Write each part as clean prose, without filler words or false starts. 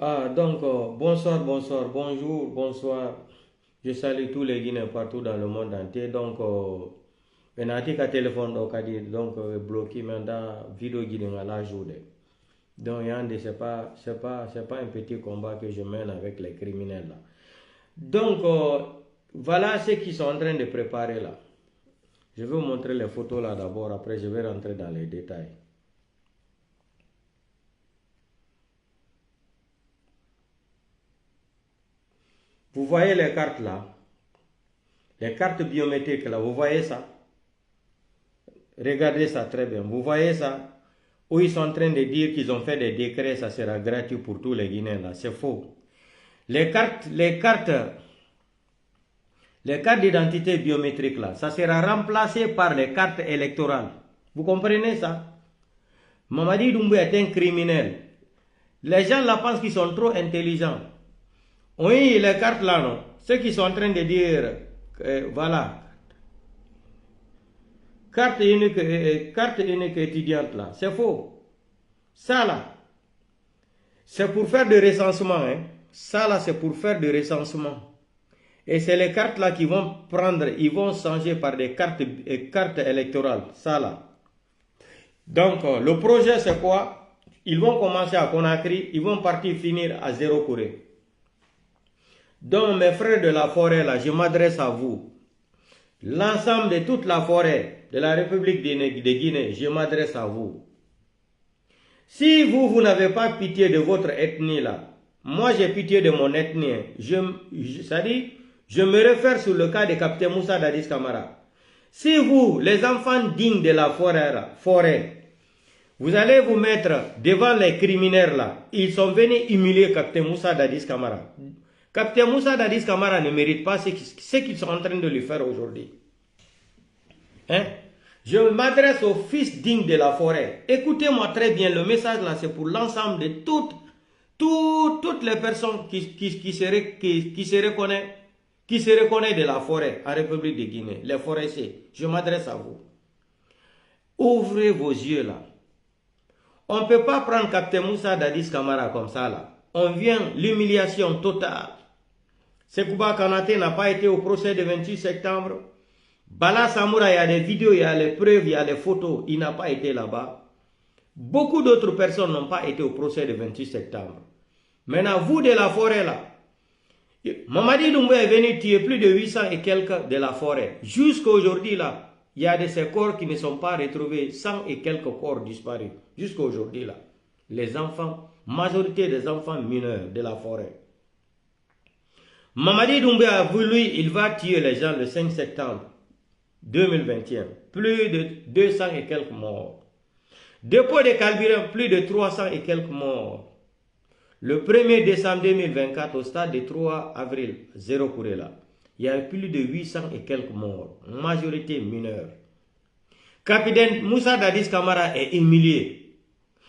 Bonsoir, bonsoir, bonjour, bonsoir. Je salue tous les Guinéens partout dans le monde entier. Benati ka téléphone au kadi bloqué maintenant vidéo guidée à la journée. Donc yande c'est pas un petit combat que je mène avec les criminels là. Voilà ce qu'ils sont en train de préparer là. Je vais vous montrer les photos là d'abord, après je vais rentrer dans les détails. Vous voyez les cartes là, les cartes biométriques là, vous voyez ça? Regardez ça très bien, vous voyez ça? Où ils sont en train de dire qu'ils ont fait des décrets, ça sera gratuit pour tous les Guinéens là, c'est faux. Les cartes d'identité biométrique là, ça sera remplacé par les cartes électorales. Vous comprenez ça? Mamadi Doumbouya est un criminel. Les gens là pensent qu'ils sont trop intelligents. Oui, les cartes là, non. Ceux qui sont en train de dire, voilà, carte unique étudiante là, c'est faux. Ça là, c'est pour faire de recensement. Hein. Ça là, c'est pour faire de recensement. Et c'est les cartes là qui vont prendre, ils vont changer par des cartes électorales. Ça là. Donc, le projet c'est quoi? Ils vont commencer à Conakry, ils vont partir finir à Zéro Corée. Donc, mes frères de la forêt, là, je m'adresse à vous. L'ensemble de toute la forêt de la République de Guinée, je m'adresse à vous. Si vous n'avez pas pitié de votre ethnie, là, moi j'ai pitié de mon ethnie. Je me réfère sur le cas de capitaine Moussa Dadis Camara. Si vous, les enfants dignes de la forêt, vous allez vous mettre devant les criminels, là, ils sont venus humilier capitaine Moussa Dadis Camara. Capitaine Moussa Dadis Camara ne mérite pas ce qu'ils sont en train de lui faire aujourd'hui. Hein? Je m'adresse aux fils dignes de la forêt. Écoutez-moi très bien, le message là, c'est pour l'ensemble de toutes les personnes qui se reconnaissent de la forêt en République de Guinée, les forestiers. Je m'adresse à vous. Ouvrez vos yeux là. On ne peut pas prendre capitaine Moussa Dadis Camara comme ça là. On vient l'humiliation totale. Sekouba Kanaté n'a pas été au procès du 28 septembre. Bala Samoura, il y a des vidéos, il y a les preuves, il y a les photos. Il n'a pas été là-bas. Beaucoup d'autres personnes n'ont pas été au procès du 28 septembre. Maintenant, vous de la forêt là, Mamadi Doumbouya est venu tuer plus de 800 et quelques de la forêt. Jusqu'à aujourd'hui là, il y a de ces corps qui ne sont pas retrouvés, 100 et quelques corps disparus. Jusqu'à aujourd'hui là. Les enfants, majorité des enfants mineurs de la forêt. Mamadi Doumbouya a voulu, il va tuer les gens le 5 septembre 2021. Plus de 200 et quelques morts. Dépôt de carburant, plus de 300 et quelques morts. Le 1er décembre 2024, au stade de 3 avril, Zéro Corée là, il y a plus de 800 et quelques morts. Majorité mineure. Capitaine Moussa Dadis Camara est humilié.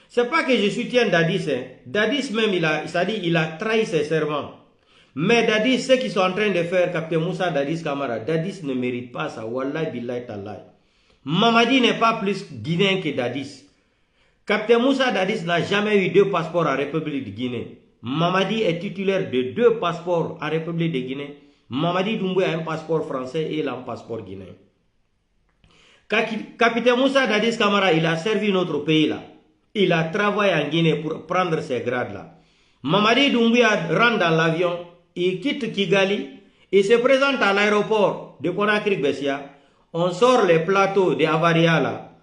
C'est pas que je soutiens Dadis. Hein. Dadis même, il a trahi ses serments. Mais Dadis, ce qu'ils sont en train de faire, capitaine Moussa Dadis Camara, Dadis ne mérite pas ça. Wallahi billahi tallahi. Mamadi n'est pas plus guinéen que Dadis. Capitaine Moussa Dadis n'a jamais eu 2 passeports en République de Guinée. Mamadi est titulaire de 2 passeports en République de Guinée. Mamadi Doumbouya a un passeport français et il a un passeport guinéen. Capitaine Moussa Dadis Camara, il a servi notre pays là. Il a travaillé en Guinée pour prendre ces grades là. Mamadi Doumbouya rentre dans l'avion. Il quitte Kigali, il se présente à l'aéroport de Conakry-Bessia. On sort les plateaux de Avaria là,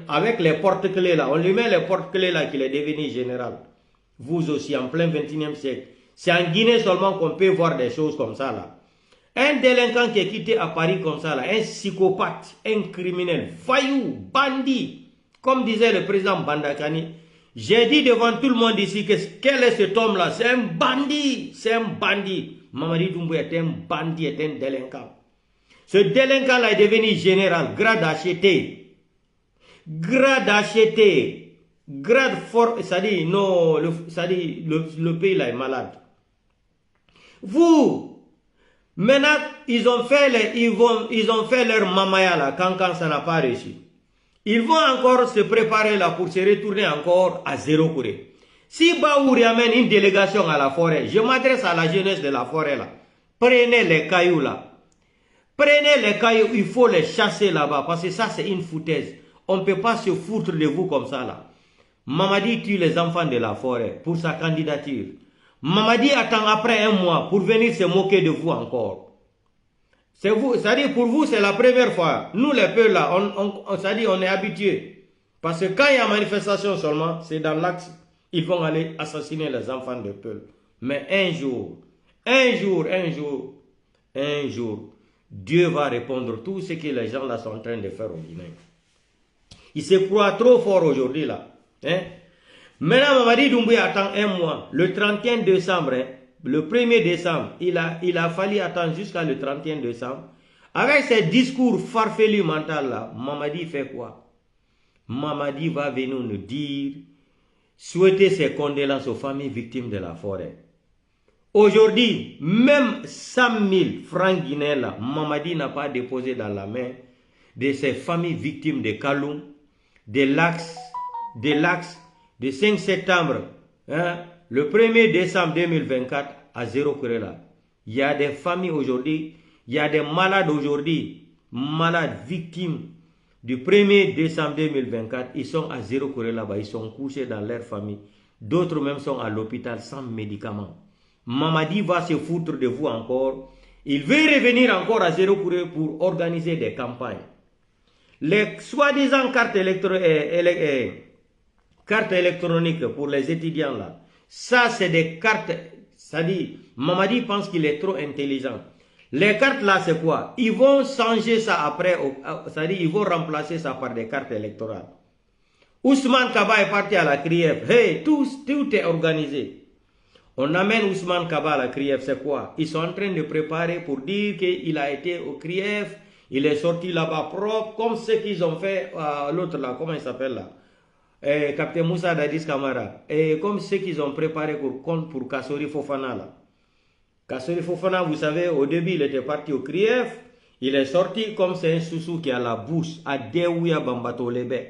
avec les porte-clés là, on lui met les porte-clés là qu'il est devenu général. Vous aussi en plein 21e siècle. C'est en Guinée seulement qu'on peut voir des choses comme ça là. Un délinquant qui est quitté à Paris comme ça là, un psychopathe, un criminel, voyou, bandit, comme disait le président Bandakani. J'ai dit devant tout le monde ici que quel est cet homme-là? C'est un bandit. C'est un bandit. Mamadi Doumbouya est un bandit, est un délinquant. Ce délinquant-là est devenu général, grade acheté. Grade acheté. Grade fort, c'est-à-dire, non, le pays là est malade. Vous, maintenant, ils ont fait leur mamaya là, quand ça n'a pas réussi. Ils vont encore se préparer là pour se retourner encore à Zéro Corée. Si Baouri amène une délégation à la forêt, je m'adresse à la jeunesse de la forêt là. Prenez les cailloux là. Prenez les cailloux, il faut les chasser là-bas. Parce que ça, c'est une foutaise. On ne peut pas se foutre de vous comme ça là. Mamadi tue les enfants de la forêt pour sa candidature. Mamadi attend après un mois pour venir se moquer de vous encore. C'est vous, c'est-à-dire pour vous, c'est la première fois. Nous, les peuples là, on est habitués. Parce que quand il y a manifestation seulement, c'est dans l'axe. Ils vont aller assassiner les enfants de peuple. Mais un jour, Dieu va répondre tout ce que les gens là sont en train de faire au Guinée. Il se croit trop fort aujourd'hui là. Hein? Maintenant, Mamadi Doumbouya attend un mois. Le 31 décembre, hein, le 1er décembre, il a fallu attendre jusqu'à le 31 décembre. Avec ces discours farfelus mentaux là, Mamadi fait quoi? Mamadi va venir nous dire, souhaiter ses condoléances aux familles victimes de la forêt. Aujourd'hui, même 100 000 francs guinéens là, Mamadi n'a pas déposé dans la main de ces familles victimes de Kaloum, de l'Axe, de 5 septembre, hein, le 1er décembre 2024 à 0 Kurela. Il y a des familles aujourd'hui, il y a des malades aujourd'hui, malades victimes du 1er décembre 2024, ils sont à 0 Kurela là-bas, ils sont couchés dans leur famille. D'autres même sont à l'hôpital sans médicaments. Mamadi va se foutre de vous encore. Il veut revenir encore à 0 Kurela pour organiser des campagnes. Les soi-disant cartes électroniques pour les étudiants là, ça c'est des cartes, c'est-à-dire, Mamadi pense qu'il est trop intelligent. Les cartes là c'est quoi? Ils vont changer ça après, c'est-à-dire ils vont remplacer ça par des cartes électorales. Ousmane Kaba est parti à la CRIEF, hey, tout est organisé. On amène Ousmane Kaba à la CRIEF, c'est quoi? Ils sont en train de préparer pour dire qu'il a été au CRIEF. Il est sorti là-bas propre, comme ce qu'ils ont fait l'autre là, comment il s'appelle là, Captain Moussa Dadis Camara, et comme ce qu'ils ont préparé pour Kassori Fofana là. Kassori Fofana, vous savez, au début il était parti au CRIEF, il est sorti comme c'est un soussou qui a la bouche, à Deouya Bambato Lebe.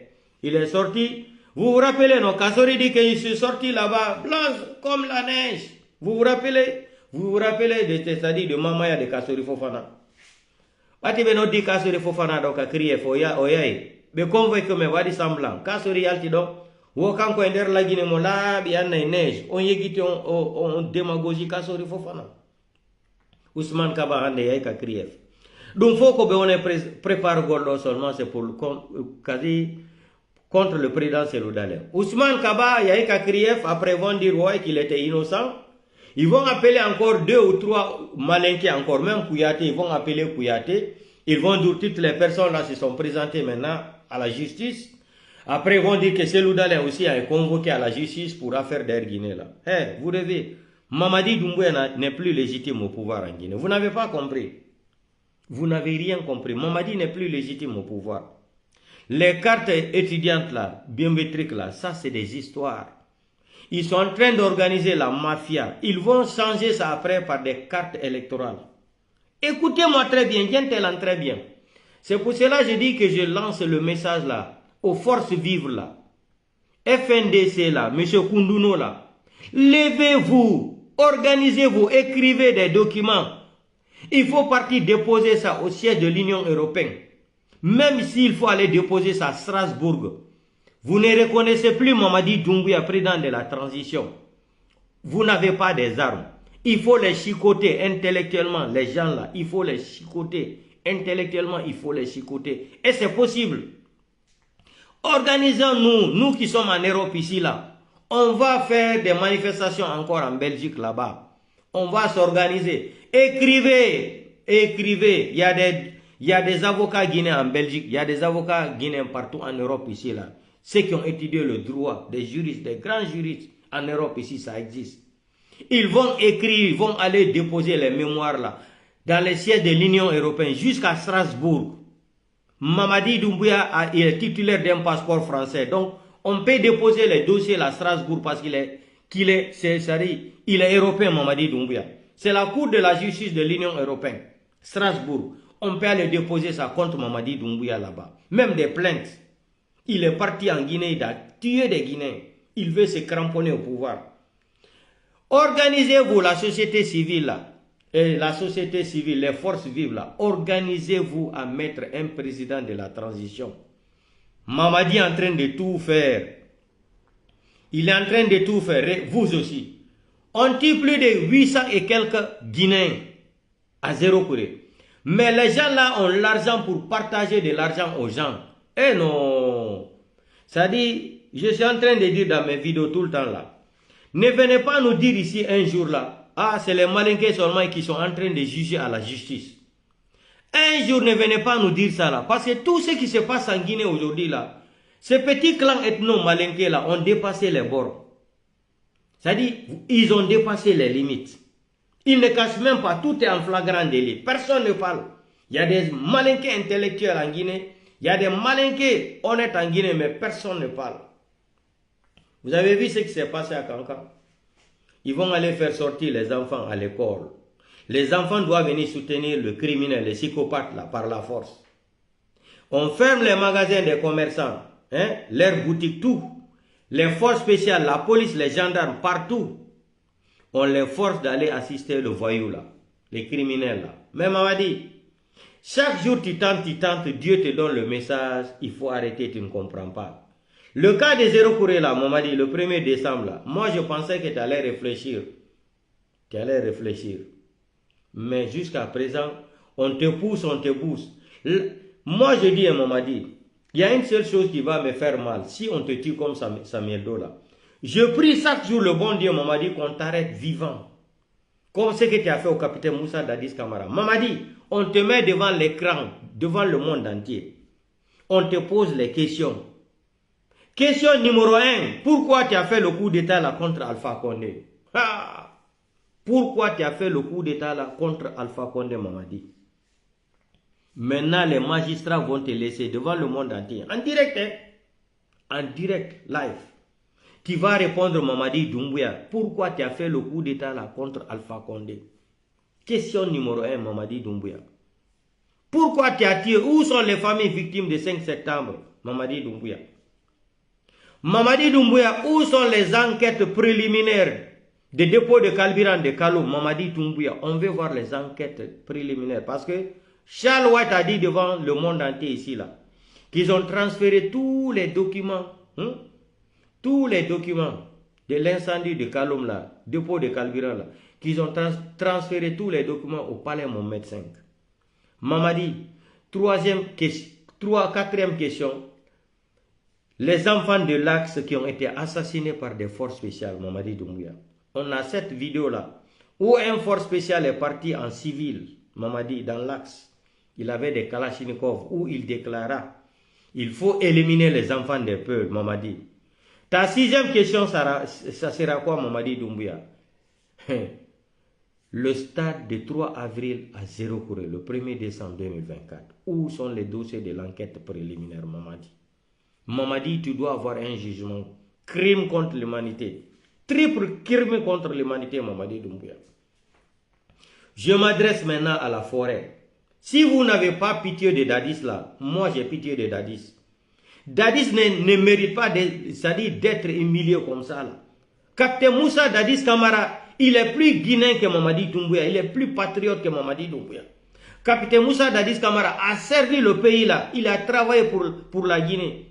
Il est sorti, vous vous rappelez, non, Kassori dit qu'il s'est sorti là-bas, blanc comme la neige. Vous vous rappelez de c'est-à-dire de Mamaya de Kassori Fofana. Ati beno di Kassori Fofana donc a crié oyaye be convoqué me wadi semblant Kassori yalti do wo kanko e der lagine mo laabi anna e neige on yegiti on démagogie Kassori Fofana Ousmane Kaba hande yay ka crié donc faut que be on prépare goldo seulement c'est pour quasi contre le président Cellou Dalein. Ousmane Kaba yay ka crié après vont dire ouais qu'il était innocent. Ils vont appeler encore 2 ou 3 malinqués encore, même Kouyaté, ils vont appeler Kouyaté. Ils vont dire toutes les personnes là se sont présentées maintenant à la justice. Après, ils vont dire que Cellou Dalein aussi a convoqué à la justice pour affaire d'Air Guinée là. Hey, vous rêvez, Mamadi Doumbouya n'est plus légitime au pouvoir en Guinée. Vous n'avez pas compris. Vous n'avez rien compris. Mamadi n'est plus légitime au pouvoir. Les cartes étudiantes là, biométriques là, ça c'est des histoires. Ils sont en train d'organiser la mafia. Ils vont changer ça après par des cartes électorales. Écoutez-moi très bien, Gentelan très bien. C'est pour cela que je dis que je lance le message là, aux forces vives là. FNDC là, M. Koundouno là. Levez-vous, organisez-vous, écrivez des documents. Il faut partir déposer ça au siège de l'Union européenne. Même s'il faut aller déposer ça à Strasbourg. Vous ne reconnaissez plus Mamadi Doumbouya, président de la transition. Vous n'avez pas des armes. Il faut les chicoter intellectuellement, les gens là. Il faut les chicoter intellectuellement, il faut les chicoter. Et c'est possible. Organisons-nous, nous qui sommes en Europe ici là. On va faire des manifestations encore en Belgique là-bas. On va s'organiser. Écrivez. Il y a des avocats guinéens en Belgique. Il y a des avocats guinéens partout en Europe ici là. Ceux qui ont étudié le droit, des juristes, des grands juristes en Europe ici, ça existe. Ils vont écrire, ils vont aller déposer les mémoires là, dans les sièges de l'Union européenne jusqu'à Strasbourg. Mamadi Doumbouya est titulaire d'un passeport français. Donc, on peut déposer les dossiers à Strasbourg parce qu'il est européen, Mamadi Doumbouya. C'est la Cour de la justice de l'Union européenne, Strasbourg. On peut aller déposer ça contre Mamadi Doumbouya là-bas. Même des plaintes. Il est parti en Guinée, il a tué des Guinéens. Il veut se cramponner au pouvoir. Organisez-vous, la société civile là, et la société civile, les forces vives là, organisez-vous à mettre un président de la transition. Mamadi est en train de tout faire. Il est en train de tout faire, vous aussi. On tue plus de 800 et quelques Guinéens à 0 courrier. Mais les gens là ont l'argent pour partager de l'argent aux gens. Eh non. Ça dit, je suis en train de dire dans mes vidéos tout le temps là. Ne venez pas nous dire ici un jour là, ah c'est les malinqués seulement qui sont en train de juger à la justice. Un jour ne venez pas nous dire ça là. Parce que tout ce qui se passe en Guinée aujourd'hui là, ces petits clans ethno-malinqués là ont dépassé les bords. C'est-à-dire, ils ont dépassé les limites. Ils ne cachent même pas, tout est en flagrant délit. Personne ne parle. Il y a des malinqués intellectuels en Guinée, il y a des malinqués honnêtes en Guinée, mais personne ne parle. Vous avez vu ce qui s'est passé à Kankan? Ils vont aller faire sortir les enfants à l'école. Les enfants doivent venir soutenir le criminel, les psychopathes là, par la force. On ferme les magasins des commerçants, hein, leurs boutiques, tout. Les forces spéciales, la police, les gendarmes, partout. On les force d'aller assister le voyou là, les criminels là. Mais Mamadi, chaque jour tu tentes, Dieu te donne le message, il faut arrêter, tu ne comprends pas. Le cas de Zéro Couré là, Mamadi, le 1er décembre là, moi je pensais que tu allais réfléchir. Tu allais réfléchir. Mais jusqu'à présent, on te pousse, on te pousse. Moi je dis à Mamadi, il y a une seule chose qui va me faire mal, si on te tue comme Samuel Do là. Je prie chaque jour le bon Dieu, Mamadi, qu'on t'arrête vivant. Comme ce que tu as fait au capitaine Moussa Dadis Camara. Mamadi, on te met devant l'écran, devant le monde entier. On te pose les questions. Question numéro 1. Pourquoi tu as fait le coup d'état là contre Alpha Condé? Pourquoi tu as fait le coup d'état là contre Alpha Condé, Mamadi? Maintenant, les magistrats vont te laisser devant le monde entier. En direct, hein? En direct, live. Tu vas répondre, Mamadi Doumbouya, pourquoi tu as fait le coup d'état là contre Alpha Condé? Question numéro 1, Mamadi Doumbouya. Pourquoi tu as tué? Où sont les familles victimes du 5 septembre, Mamadi Doumbouya? Mamadi Doumbouya, où sont les enquêtes préliminaires de dépôt de carburant de Kaloum, Mamadi Doumbouya? On veut voir les enquêtes préliminaires parce que Charles White a dit devant le monde entier ici là qu'ils ont transféré tous les documents, de l'incendie de Kaloum là, dépôt de carburant là, qu'ils ont transféré tous les documents au palais Mohamed V. Mamadi, quatrième question. Les enfants de l'Axe qui ont été assassinés par des forces spéciales, Mamadi Doumbouya. On a cette vidéo là où un force spécial est parti en civil, Mamadi, dans l'Axe. Il avait des Kalachnikov où il déclara il faut éliminer les enfants des peuples, Mamadi. Ta 6e question, ça sera quoi, Mamadi Doumbouya? Le stade de 3 avril à 0 courrier, le 1er décembre 2024. Où sont les dossiers de l'enquête préliminaire, Mamadi? Mamadi, tu dois avoir un jugement. Crime contre l'humanité. Triple crime contre l'humanité, Mamadi Doumbouya. Je m'adresse maintenant à la forêt. Si vous n'avez pas pitié de Dadis là, moi j'ai pitié de Dadis. Dadis ne mérite pas d'être humilié comme ça là. Capitaine Moussa Dadis Camara, il est plus guinéen que Mamadi Doumbouya, il est plus patriote que Mamadi Doumbouya. Capitaine Moussa Dadis Camara a servi le pays là, il a travaillé pour la Guinée.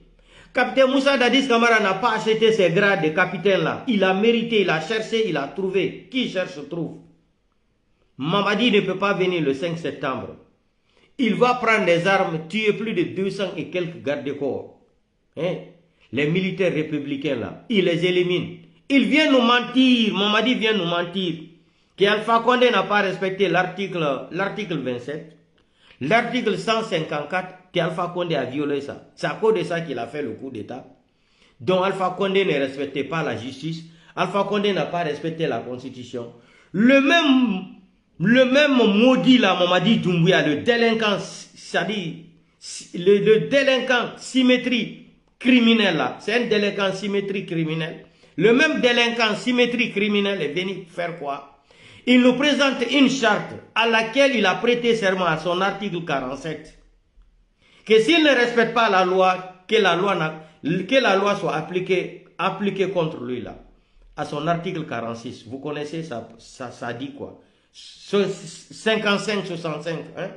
Capitaine Moussa Dadis Camara n'a pas acheté ses grades de capitaine là, il a mérité, il a cherché, il a trouvé. Qui cherche trouve. Mamadi ne peut pas venir le 5 septembre. Il va prendre des armes, tuer plus de 200 et quelques gardes-corps. Hein? Les militaires républicains là, il les élimine. Il vient nous mentir, Mamadi vient nous mentir, qu'Alpha Condé n'a pas respecté l'article 27, l'article 154, qu'Alpha Condé a violé ça. C'est à cause de ça qu'il a fait le coup d'état. Donc Alpha Condé ne respectait pas la justice, Alpha Condé n'a pas respecté la constitution. Le même maudit là, Mamadi Doumbouya, le délinquant, c'est-à-dire le délinquant symétrie criminel là, c'est un délinquant symétrie criminel. Le même délinquant symétrie criminel est venu faire quoi? Il nous présente une charte à laquelle il a prêté serment à son article 47. Que s'il ne respecte pas la loi, que la loi soit appliquée appliqué contre lui là, à son article 46, vous connaissez ça dit quoi? 55-65, hein?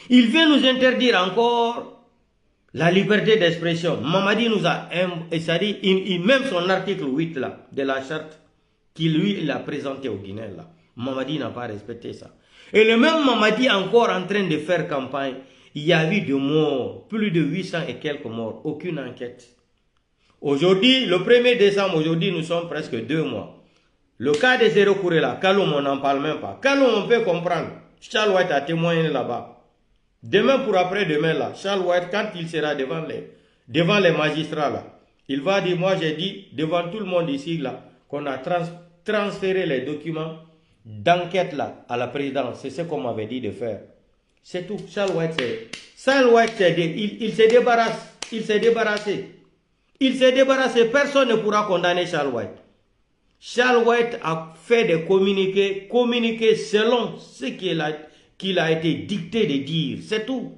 Il vient nous interdire encore la liberté d'expression. Mamadi nous a, c'est-à-dire, même son article 8 là, de la charte, qu'il lui, il a présenté au Guinéens là. Mamadi n'a pas respecté ça. Et le même Mamadi encore en train de faire campagne, il y a eu de morts, plus de 800 et quelques morts, aucune enquête. Aujourd'hui, le 1er décembre, aujourd'hui, nous sommes presque 2 mois. Le cas de Zéro Kouré là, Kaloum, on n'en parle même pas. Kaloum, on peut comprendre. Charles White a témoigné là-bas. Demain pour après-demain là, Charles White, quand il sera devant les magistrats là, il va dire, moi j'ai dit devant tout le monde ici là, qu'on a transféré les documents d'enquête là à la présidence. C'est ce qu'on m'avait dit de faire. C'est tout. Charles White, il se débarrasse. Il s'est débarrassé. Il s'est débarrassé. Personne ne pourra condamner Charles White. Charles White a fait des communiqués selon ce qu'il a été dicté de dire. C'est tout.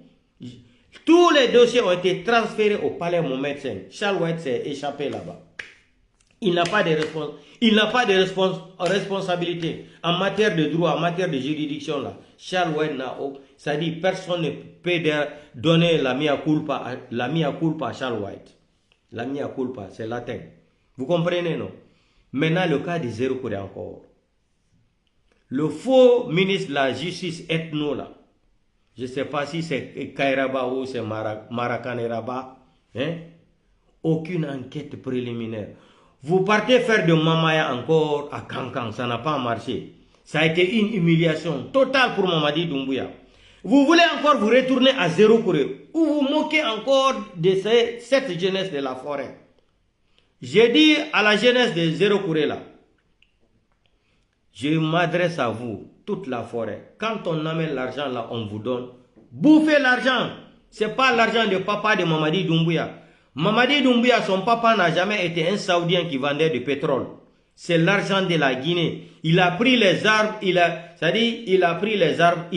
Tous les dossiers ont été transférés au palais Mohamed V. Charles White s'est échappé là-bas. Il n'a pas de responsabilité en matière de droit, en matière de juridiction là. Charles White n'a aucun. C'est-à-dire personne ne peut donner la mea culpa à Charles White. La mea culpa, c'est latin. Vous comprenez, non? Maintenant, le cas de Zéro Kouré encore. Le faux ministre de la Justice ethno là. Je ne sais pas si c'est Kairaba ou c'est Marakaneraba. Hein? Aucune enquête préliminaire. Vous partez faire de Mamaya encore à Kankan, ça n'a pas marché. Ça a été une humiliation totale pour Mamadi Doumbouya. Vous voulez encore vous retourner à Zéro Kouré, ou vous moquez encore de cette jeunesse de la forêt. J'ai dit à la jeunesse de Zéro Kouré là, je m'adresse à vous, toute la forêt. Quand on amène l'argent là, on vous donne. Bouffez l'argent. Ce n'est pas l'argent de papa de Mamadi Doumbouya. Mamadi Doumbouya, son papa n'a jamais été un Saoudien qui vendait du pétrole. C'est l'argent de la Guinée. Il a pris les arbres, il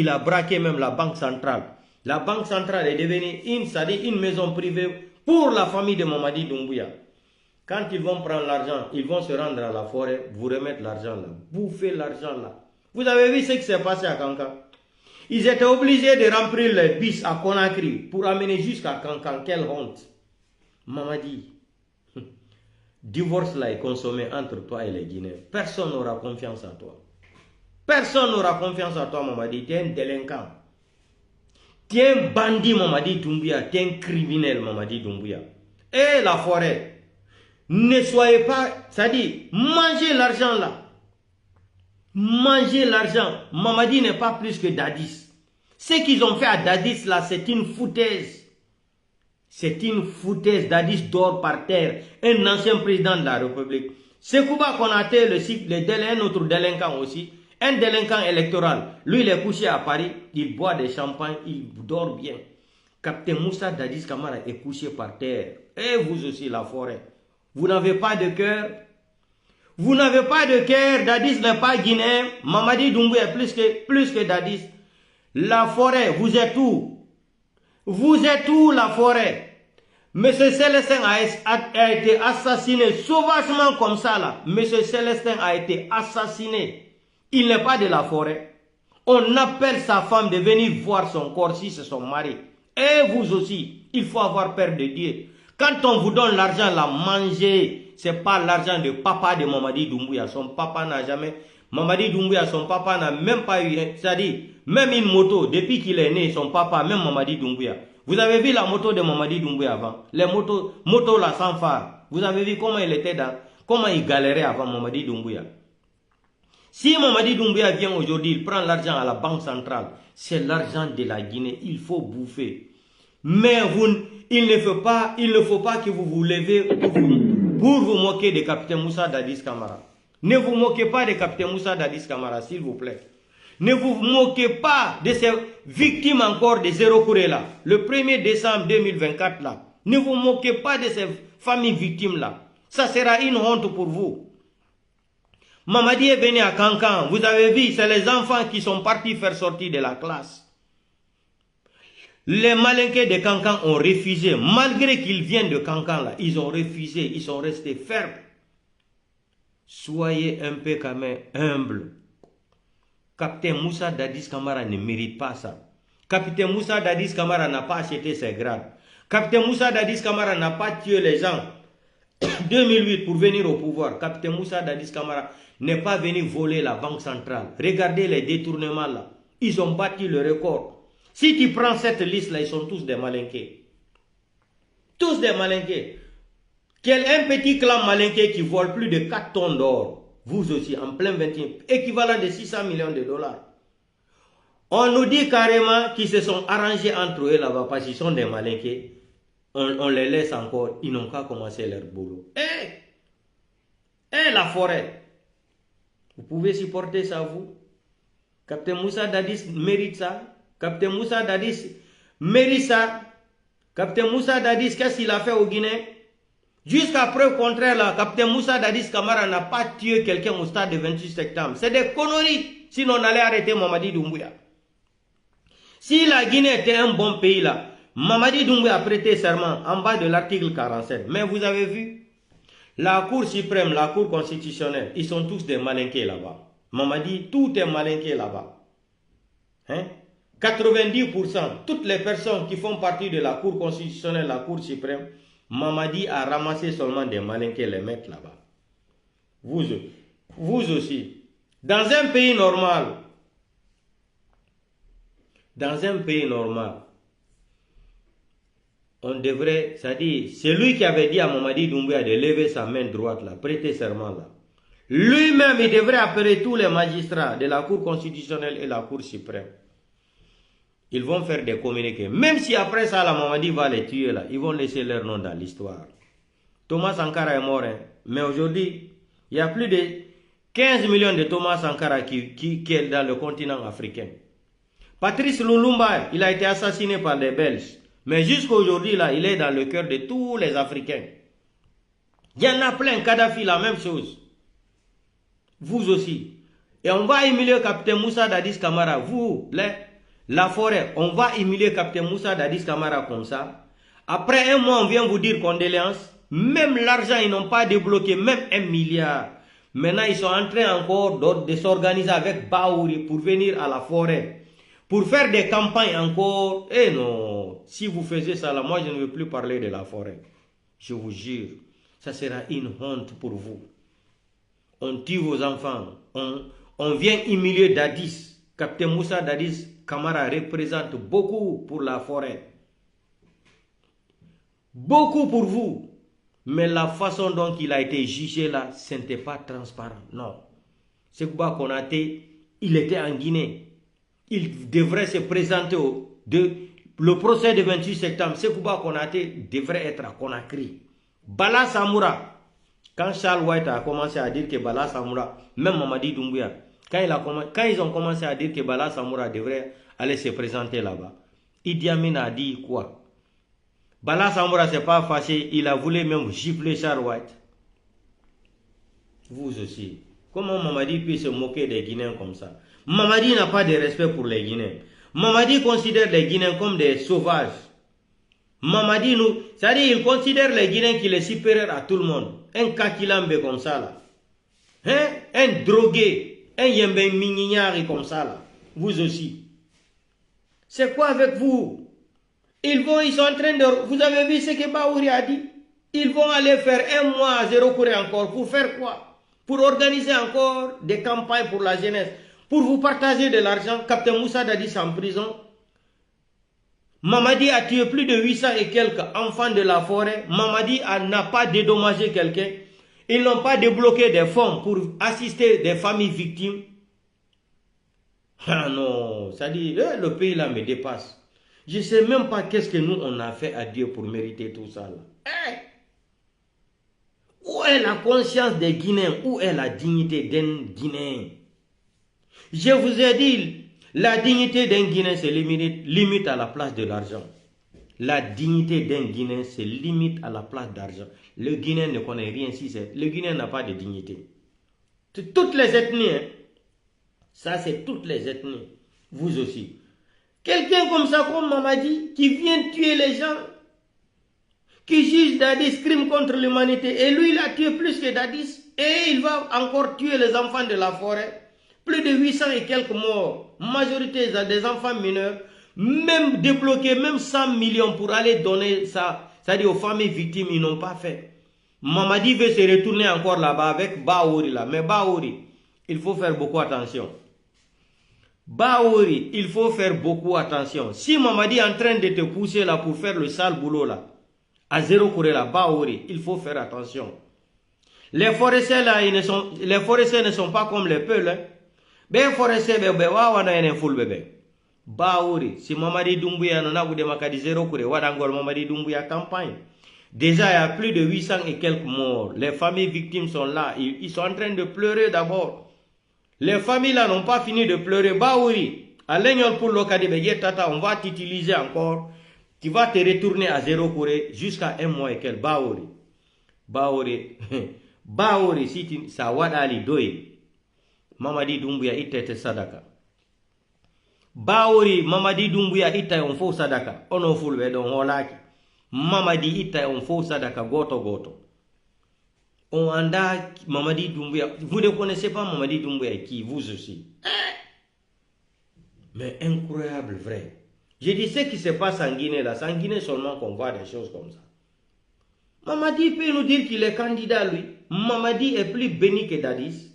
a braqué même la banque centrale. La banque centrale est devenue une maison privée pour la famille de Mamadi Doumbouya. Quand ils vont prendre l'argent, ils vont se rendre à la forêt, vous remettre l'argent là, bouffer l'argent là. Vous avez vu ce qui s'est passé à Kankan? Ils étaient obligés de remplir les bus à Conakry pour amener jusqu'à Kankan. Quelle honte! Mamadi, divorce là est consommé entre toi et les Guinéens. Personne n'aura confiance en toi. Personne n'aura confiance en toi, Mamadi. Tu es un délinquant. Tu es un bandit, Mamadi Doumbouya. Tu es un criminel, Mamadi Doumbouya. Et la forêt. Ne soyez pas, c'est-à-dire, mangez l'argent là. Mangez l'argent. Mamadi n'est pas plus que Dadis. Ce qu'ils ont fait à Dadis là, c'est une foutaise. C'est une foutaise. Dadis dort par terre. Un ancien président de la République. Sekouba Konaté, un autre délinquant aussi. Un délinquant électoral. Lui, il est couché à Paris. Il boit des champagnes. Il dort bien. Capitaine Moussa Dadis Camara est couché par terre. Et vous aussi, la forêt. Vous n'avez pas de cœur. Vous n'avez pas de cœur. Dadis n'est pas guinéen. Mamadi Doumbouya est plus que Dadis. La forêt, vous êtes où? Vous êtes où, la forêt? Monsieur Célestin a été assassiné sauvagement comme ça là. Monsieur Célestin a été assassiné. Il n'est pas de la forêt. On appelle sa femme de venir voir son corps si c'est son mari. Et vous aussi, il faut avoir peur de Dieu. Quand on vous donne l'argent, la manger, ce n'est pas l'argent de papa de Mamadi Doumbouya. Son papa n'a jamais... Mamadi Doumbouya, son papa n'a même pas eu... C'est-à-dire, même une moto, depuis qu'il est né, son papa, même Mamadi Doumbouya. Vous avez vu la moto de Mamadi Doumbouya avant? Les motos là sans phare. Vous avez vu comment il était dans... Comment il galérait avant Mamadi Doumbouya? Si Mamadi Doumbouya vient aujourd'hui, il prend l'argent à la banque centrale. C'est l'argent de la Guinée. Il faut bouffer. Mais il ne faut pas que vous vous levez pour vous moquer de capitaine Moussa Dadis Camara. Ne vous moquez pas de capitaine Moussa Dadis Camara, s'il vous plaît. Ne vous moquez pas de ces victimes encore de Zéro Kouré là. Le 1er décembre 2024 là. Ne vous moquez pas de ces familles victimes là. Ça sera une honte pour vous. Mamadi est venu à Kankan. Vous avez vu, c'est les enfants qui sont partis faire sortir de la classe. Les Malinqués de Kankan ont refusé, malgré qu'ils viennent de Kankan là, ils ont refusé, ils sont restés fermes. Soyez un peu quand même humble. Capitaine Moussa Dadis Camara ne mérite pas ça. Capitaine Moussa Dadis Camara n'a pas acheté ses grades. Capitaine Moussa Dadis Camara n'a pas tué les gens 2008 pour venir au pouvoir. Capitaine Moussa Dadis Camara n'est pas venu voler la banque centrale. Regardez les détournements là. Ils ont battu le record. Si tu prends cette liste là, ils sont tous des Malinqués. Tous des Malinqués. Quel un petit clan malinqué qui vole plus de 4 tonnes d'or. Vous aussi, en plein 21, équivalent de 600 millions de dollars. On nous dit carrément qu'ils se sont arrangés entre eux là-bas parce qu'ils sont des Malinqués. On les laisse encore, ils n'ont qu'à commencer leur boulot. La forêt. Vous pouvez supporter ça, vous? Capitaine Moussa Dadis mérite ça. Capitaine Moussa Dadis mérite ça. Capitaine Moussa Dadis, qu'est-ce qu'il a fait au Guinée? Jusqu'à preuve contraire, là, Capitaine Moussa Dadis Camara n'a pas tué quelqu'un au stade de 28 septembre. C'est des conneries. Sinon, on allait arrêter Mamadi Doumbouya. Si la Guinée était un bon pays, là, Mamadi Doumbouya a prêté serment en bas de l'article 47. Mais vous avez vu, la Cour suprême, la Cour constitutionnelle, ils sont tous des Malinqués là-bas. Mamadi, tout est Malinqué là-bas. Hein? 90%, toutes les personnes qui font partie de la Cour constitutionnelle, la Cour suprême, Mamadi a ramassé seulement des Malinqués les mettre là-bas. Vous aussi. Dans un pays normal, on devrait, c'est-à-dire, c'est lui qui avait dit à Mamadi Doumbouya de lever sa main droite là, prêter serment là. Lui-même, il devrait appeler tous les magistrats de la Cour constitutionnelle et la Cour suprême. Ils vont faire des communiqués. Même si après ça, la Mamadi va les tuer là, ils vont laisser leur nom dans l'histoire. Thomas Sankara est mort, hein. Mais aujourd'hui, il y a plus de 15 millions de Thomas Sankara qui est dans le continent africain. Patrice Lumumba, il a été assassiné par les Belges. Mais jusqu'à aujourd'hui, là, il est dans le cœur de tous les Africains. Il y en a plein. Kadhafi, la même chose. Vous aussi. Et on va humilier Capitaine Moussa Dadis Camara. Vous, la forêt, on va humilier Capitaine Moussa Dadis Camara comme ça. Après un mois, on vient vous dire condoléances. Même l'argent, ils n'ont pas débloqué, même 1 milliard. Maintenant, ils sont en train encore de s'organiser avec Baouri pour venir à la forêt. Pour faire des campagnes encore. Eh non, si vous faisiez ça là, moi je ne veux plus parler de la forêt. Je vous jure, ça sera une honte pour vous. On tue vos enfants. On vient humilier Dadis. Capitaine Moussa Dadis Camara représente beaucoup pour la forêt. Beaucoup pour vous. Mais la façon dont il a été jugé là, ce n'était pas transparent. Non. Sékouba Konaté, il était en Guinée. Il devrait se présenter le procès de 28 septembre. Sékouba Konaté devrait être à Conakry. Bala Samoura, quand Charles White a commencé à dire que Bala Samoura, même Mamadi Doumbouya, quand ils ont commencé à dire que Bala Samoura devrait aller se présenter là-bas, Idi Amin a dit quoi? Bala Samoura s'est pas fâché, il a voulu même gifler Charles White. Vous aussi. Comment Mamadi peut se moquer des Guinéens comme ça? Mamadi n'a pas de respect pour les Guinéens. Mamadi considère les Guinéens comme des sauvages. Mamadi c'est-à-dire il considère les Guinéens qu'il est supérieur à tout le monde. Un kakilambe comme ça là. Hein? Un drogué. Un yembe minignari comme ça là. Vous aussi. C'est quoi avec vous? Ils sont en train de... Vous avez vu ce que Baouri a dit? Ils vont aller faire 1 mois à zéro couré encore. Pour faire quoi? Pour organiser encore des campagnes pour la jeunesse. Pour vous partager de l'argent. Capitaine Moussa Dadis en prison. Mamadi a tué plus de 800 et quelques enfants de la forêt. Mamadi n'a pas dédommagé quelqu'un. Ils n'ont pas débloqué des fonds pour assister des familles victimes. Ah non, ça dit, le pays là me dépasse. Je ne sais même pas qu'est-ce que nous on a fait à Dieu pour mériter tout ça là. Où est la conscience des Guinéens? Où est la dignité d'un Guinéen? Je vous ai dit, la dignité d'un Guinéen se limite à la place de l'argent. La dignité d'un Guinéen se limite à la place d'argent. Le Guinéen ne connaît rien si c'est... Le Guinéen n'a pas de dignité. Toutes les ethnies, hein. Ça c'est toutes les ethnies. Vous aussi. Quelqu'un comme ça, comme Mamadi, qui vient tuer les gens, qui juge Dadis crime contre l'humanité. Et lui, il a tué plus que Dadis. Et il va encore tuer les enfants de la forêt. Plus de 800 et quelques morts. Majorité des enfants mineurs. Même débloquer, même 100 millions pour aller donner ça. C'est-à-dire aux familles victimes, ils n'ont pas fait. Mamadi veut se retourner encore là-bas avec Baouri là. Mais Baouri, il faut faire beaucoup attention. Baouri, il faut faire beaucoup attention. Si Mamadi est en train de te pousser là pour faire le sale boulot là, à zéro courrier là, Baouri, il faut faire attention. Les forestiers là, les forestiers ne sont pas comme les peuls. Hein. Ben forestiers, Baouri, si Mamadi Doumbouya n'en a vous démarqué zéro courrier, Wadangol Mamadi Doumbouya campagne. Déjà, il y a plus de 800 et quelques morts. Les familles victimes sont là. Ils sont en train de pleurer d'abord. Les familles là n'ont pas fini de pleurer. Baouri, à l'aignol pour l'Okadébé, Tata, on va t'utiliser encore. Tu vas te retourner à zéro courrier jusqu'à un mois et quelques. Baouri. Baouri. Baouri, si tu ça wadali doye. Mamadi Doumbouya itete sadaka. Baouri, Mamadi Doumbouya ita on faux sadaka. On en fout le don holaki. Mamadi ita on faux sadaka goto goto. On anda Mamadi Doumbouya. Vous ne connaissez pas Mamadi Doumbouya qui vous aussi. Mais incroyable vrai. Je dis ce qui se passe en Guinée là. C'est en Guinée seulement qu'on voit des choses comme ça. Mamadi peut nous dire qu'il est candidat lui. Mamadi est plus béni que Dadis.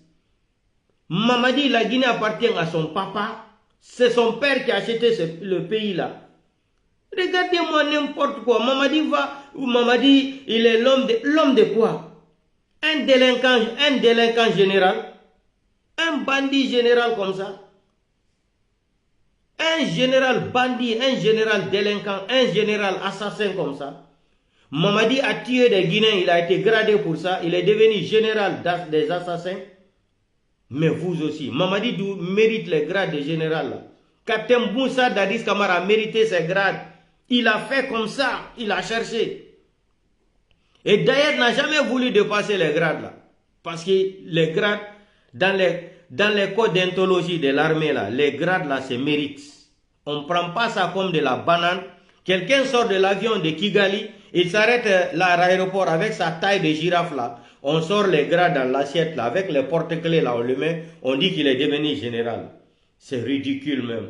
Mamadi, la Guinée appartient à son papa. C'est son père qui a acheté le pays là. Regardez-moi n'importe quoi. Mamadi, il est l'homme de quoi? Un délinquant général. Un bandit général comme ça. Un général bandit, un général délinquant, un général assassin comme ça. Mamadi a tué des Guinéens, il a été gradé pour ça. Il est devenu général des assassins. Mais vous aussi, Mamadi mérite les grades de général là. Captain Moussa Dadis Camara a mérité ses grades. Il a fait comme ça, il a cherché. Et d'ailleurs, n'a jamais voulu dépasser les grades là. Parce que les grades, dans les codes d'anthologie de l'armée là, les grades là, c'est mérite. On ne prend pas ça comme de la banane. Quelqu'un sort de l'avion de Kigali, il s'arrête là à l'aéroport avec sa taille de girafe là. On sort les grades dans l'assiette là, avec les porte-clés là, on le met, on dit qu'il est devenu général. C'est ridicule même.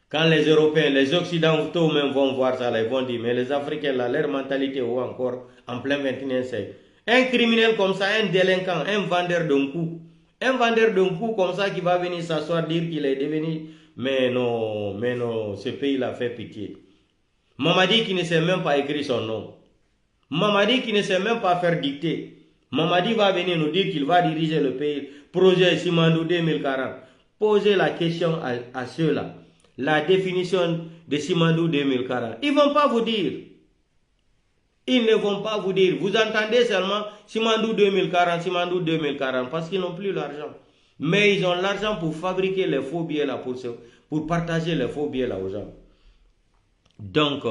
Quand les Européens, les Occidentaux même vont voir ça, là, ils vont dire, mais les Africains là, leur mentalité ou encore en plein 21e siècle. Un criminel comme ça, un délinquant, un vendeur d'un coup. Un vendeur d'un coup comme ça qui va venir s'asseoir, dire qu'il est devenu... Mais non, ce pays là fait pitié. Mamadi qui ne sait même pas écrire son nom. Mamadi qui ne sait même pas faire dicter. Mamadi va venir nous dire qu'il va diriger le pays. Projet Simandou 2040. Posez la question à ceux-là. La définition de Simandou 2040. Ils ne vont pas vous dire. Ils ne vont pas vous dire. Vous entendez seulement Simandou 2040, Simandou 2040 parce qu'ils n'ont plus l'argent. Mais ils ont l'argent pour fabriquer les faux billets là, pour partager les faux billets là aux gens. Donc,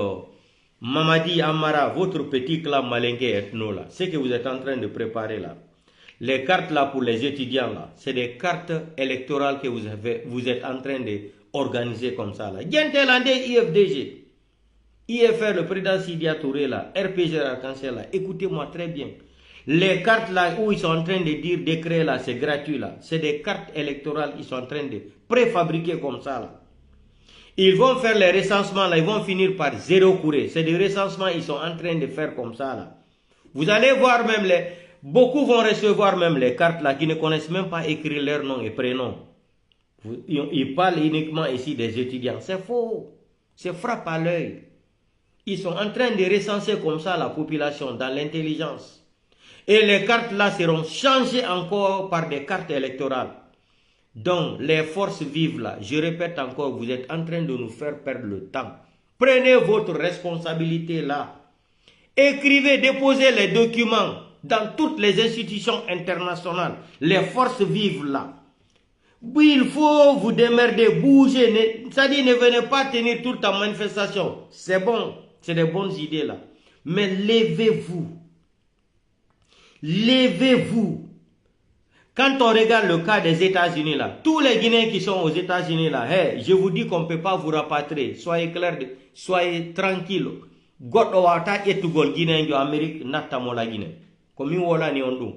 Mamadi Amara, votre petit clan malingué ethno là, ce que vous êtes en train de préparer là, les cartes là pour les étudiants là, c'est des cartes électorales que vous êtes en train d'organiser comme ça là. Gentelandais IFDG, IFR, le président Sidia Touré là, RPG Arc-en-Ciel là, écoutez-moi très bien. Les cartes là où ils sont en train de dire décret là, c'est gratuit là. C'est des cartes électorales, ils sont en train de préfabriquer comme ça là. Ils vont faire les recensements là, ils vont finir par zéro courrier. C'est des recensements, ils sont en train de faire comme ça là. Vous allez voir même beaucoup vont recevoir même les cartes là qui ne connaissent même pas écrire leur nom et prénom. Ils parlent uniquement ici des étudiants. C'est faux. C'est frappe à l'œil. Ils sont en train de recenser comme ça la population dans l'intelligence. Et les cartes là seront changées encore par des cartes électorales. Donc, les forces vives là, je répète encore, vous êtes en train de nous faire perdre le temps. Prenez votre responsabilité là. Écrivez, déposez les documents dans toutes les institutions internationales. Les forces vives là. Oui, il faut vous démerder, bouger. C'est-à-dire, ne venez pas tenir toute ta manifestation. C'est bon, c'est des bonnes idées là. Mais levez-vous. Levez-vous. Quand on regarde le cas des États-Unis là, tous les Guinéens qui sont aux États-Unis là, hey, je vous dis qu'on ne peut pas vous rapatrier. Soyez clairs, soyez tranquilles. Goɗɗo wawata ƴettugol Guinéen jo Amérique nattamo la Guinée. Ko min wolani on ɗum.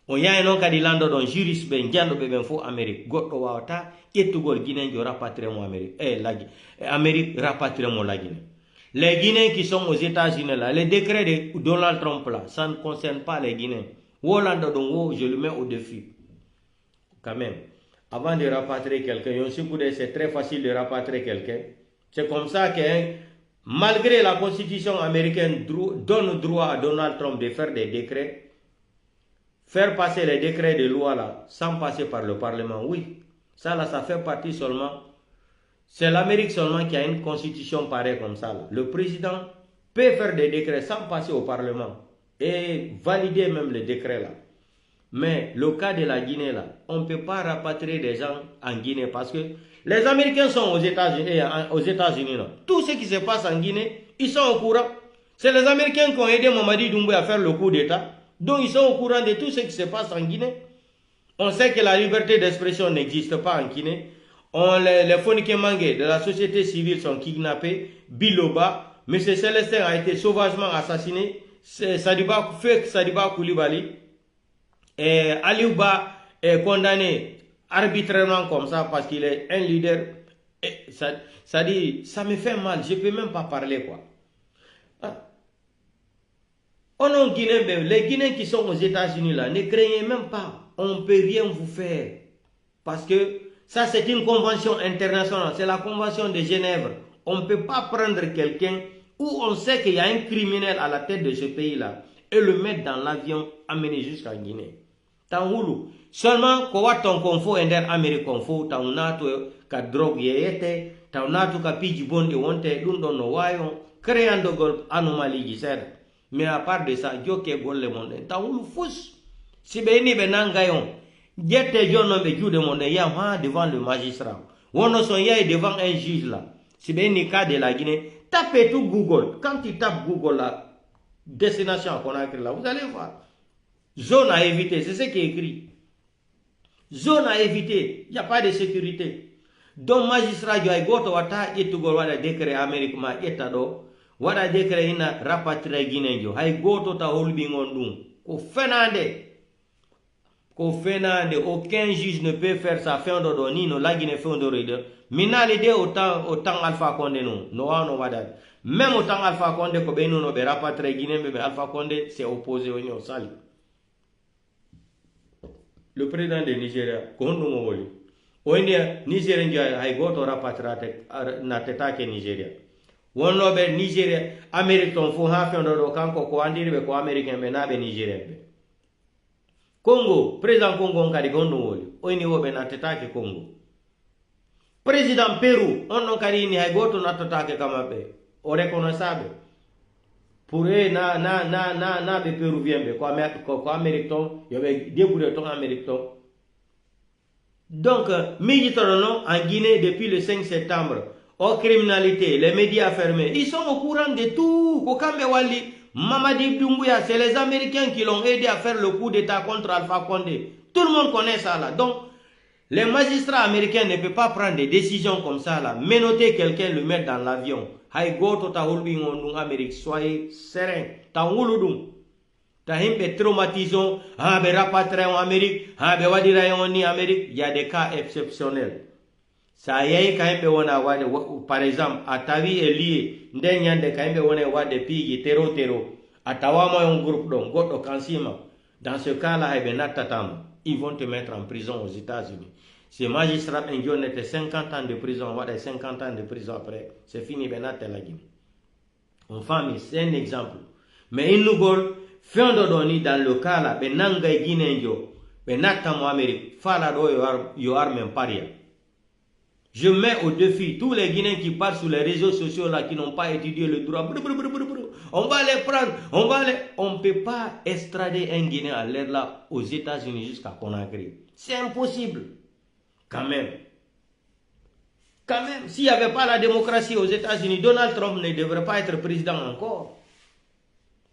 On yahi noon kadi landoɗon juriste ɓe janɗuɓe ɓen fof Amérique. Goɗɗo wawata ƴettugol Guinéen jo rapatrier mo Amérique. Amérique rapatrier mo la Guinée. Les Guinéens qui sont aux États-Unis là, les décrets de Donald Trump là, ça ne concerne pas les Guinéens. Je le mets au défi. Quand même, avant de rapatrier quelqu'un, c'est très facile de rapatrier quelqu'un. C'est comme ça que, malgré la constitution américaine donne droit à Donald Trump de faire des décrets, faire passer les décrets de loi là, sans passer par le Parlement, oui. Ça là, ça fait partie seulement. C'est l'Amérique seulement qui a une constitution pareille comme ça là. Le président peut faire des décrets sans passer au Parlement et valider même les décrets là. Mais le cas de la Guinée là, on ne peut pas rapatrier des gens en Guinée parce que les Américains sont aux États-Unis là. Tout ce qui se passe en Guinée, ils sont au courant. C'est les Américains qui ont aidé Mamadi Doumbouya à faire le coup d'État. Donc ils sont au courant de tout ce qui se passe en Guinée. On sait que la liberté d'expression n'existe pas en Guinée. Les Fonike Mangé de la société civile sont kidnappés. Biloba, M. Célestin a été sauvagement assassiné. Sadiba Koulibaly et Aliouba est condamné arbitrairement comme ça parce qu'il est un leader. Ça dit, ça me fait mal, je ne peux même pas parler quoi. On Guinée, les Guinéens qui sont aux États-Unis là, ne craignez même pas, on ne peut rien vous faire. Parce que ça c'est une convention internationale, c'est la convention de Genève. On ne peut pas prendre quelqu'un où on sait qu'il y a un criminel à la tête de ce pays-là et le mettre dans l'avion, amener jusqu'à Guinée. Tangoulou. Seulement, quand on confond ender Amérique confond, tant nato ka drogue yete, tant nato ka piji bonde wonte, dundo no wayo, créant de gol anomalie gisère. Mais à part de ça, Dieu qui gol le monde, tangoulou fous. Si beni benangayon, jette jono be jude monde ya devant le magistrat. Wono son ya devant un juge là. Si beni cas de la Guinée, tapez tout Google. Quand tu tapes Google là, destination à Conakry là, vous allez voir. Zone à éviter, c'est ce qui est écrit. Zone à éviter, il n'y a pas de sécurité. Donc magistrat jo ay goto wata ƴettugol waɗa décret Amérique ma ƴetta ɗo waɗa décret ina rapatrier Guinée jo hay goto ta holɓigon ɗum ko fenande aucun juge ne peut faire ça fewdo ɗo ni no laguine fewdoroyde minali de au temps Alpha Condé no wawno waɗade même au temps Alpha Condé ko ɓeynuno ɓe rapatrier Guinée ɓe Alpha Condé c'est opposé oni o sali. Le président de Nigeria, Kondungo Woli, Oindia, Nigeria, hay goto rapatrate na tetake Nigeria. Wonnobe Nigeria, American fu ha fiondo do kanko ko andiribe ko American be nabe Nigeria be. Congo, président Congo kadi Kondungo Woli, oini wobe na tetake Congo. Président Peru, on non kadi ni hay goto na tetake kamabe, o reconnaissable. Pour eux, na be Péruvien be ko Américain, yo be débouré ton Américain. Donc, Méditerranée en Guinée depuis le 5 septembre, aux criminalités, les médias fermés, ils sont au courant de tout. Kokambe Wali, Mamadi Doumbouya, c'est les Américains qui l'ont aidé à faire le coup d'État contre Alpha Condé. Tout le monde connaît ça là. Donc, les magistrats américains ne peuvent pas prendre des décisions comme ça là. Menotter quelqu'un, le mettre dans l'avion. Hay goto ta holbi ngondung Amérique, soyez serein. Ta wuludum. Ta himbe traumatisons, be rapatrié en Amérique, be wadira en Amérique. Il y a des cas exceptionnels. Ça y est, quand wona wade, par exemple, Atavi est lié. Ndenyande quand wona wade pigi tero. Atawama un groupe donc, goto kansima. Dans ce cas-là, ils vont te mettre en prison aux États-Unis. Ces magistrats indiens étaient 50 ans de prison, on va 50 ans de prison après. C'est fini, Benate la Guinée. En famille, c'est un exemple. Mais il nous gol, Fiondodoni dans le cas là, Benanga Guinée, Benata Amérique, Falado yo arme paria. Je mets au défi tous les Guinéens qui partent sur les réseaux sociaux là, qui n'ont pas étudié le droit. On va les prendre, on ne peut pas extrader un Guinéen à l'air là aux États-Unis jusqu'à Conakry. C'est impossible. Quand même, s'il n'y avait pas la démocratie aux États-Unis, Donald Trump ne devrait pas être président encore.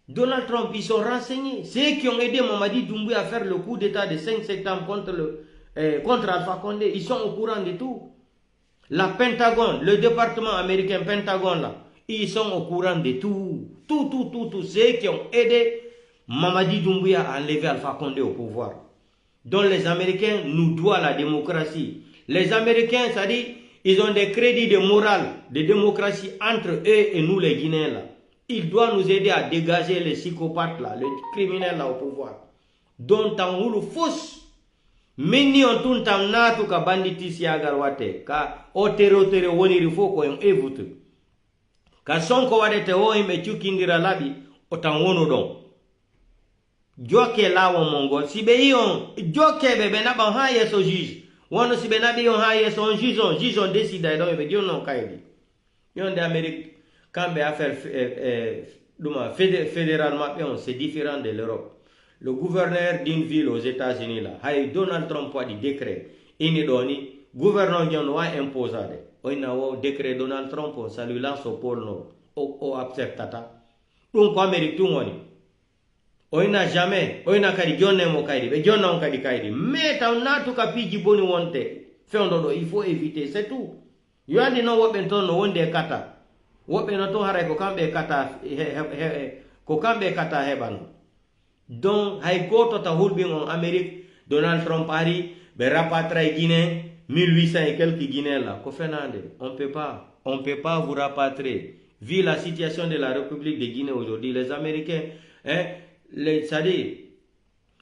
Donald Trump, ils sont renseignés. C'est eux qui ont aidé Mamadi Doumbouya à faire le coup d'état de 5 septembre contre Alpha Condé. Ils sont au courant de tout. La Pentagone, le département américain Pentagone, là, ils sont au courant de tout. Tout. C'est eux qui ont aidé Mamadi Doumbouya à enlever Alpha Condé au pouvoir. Donc les Américains nous doivent la démocratie. Les Américains, ça dit, ils ont des crédits de morale, de démocratie entre eux et nous les Guinéens là. Ils doivent nous aider à dégager les psychopathes là, les criminels là au pouvoir. Donc tant ou le fausse. Meni on tun tam natu ka banditi si agarwate ka o tere woni rifo ko en evute. Ka sonko wadete o me chukindira labi o tan wono don. Joke lawo mongol si be yon joke be na ba ha yeso juge. Wono si be na be yon ha yeso juge on décide donc be yon non kaidi. Yon de Amérique quand be affaire fédéralement c'est différent de l'Europe. Le gouverneur d'une ville aux États-Unis là, Donald Trump a dit décret, il est donné, gouverneur John a imposé. On a un décret Donald Trump, ça lui lance au pôle nord, au acceptata. Donc Amérique tout le monde. On n'a jamais, on a kadi John nemo kadi, mais John n'a kadi kadi. Mais on a tout capi jiboni wonte. Il faut éviter, c'est tout. You and know what benton no one de kata. What benoto hare ko kambe kata ko kambe kata hebano. Donc, hay goto ta hulbing en Amérique, Donald Trump ari, be rapatra Guinée, 1800 et quelques Guinéens là. Ko fenande, on peut pas vous rapatrier. Vu la situation de la République de Guinée aujourd'hui, les Américains, c'est-à-dire,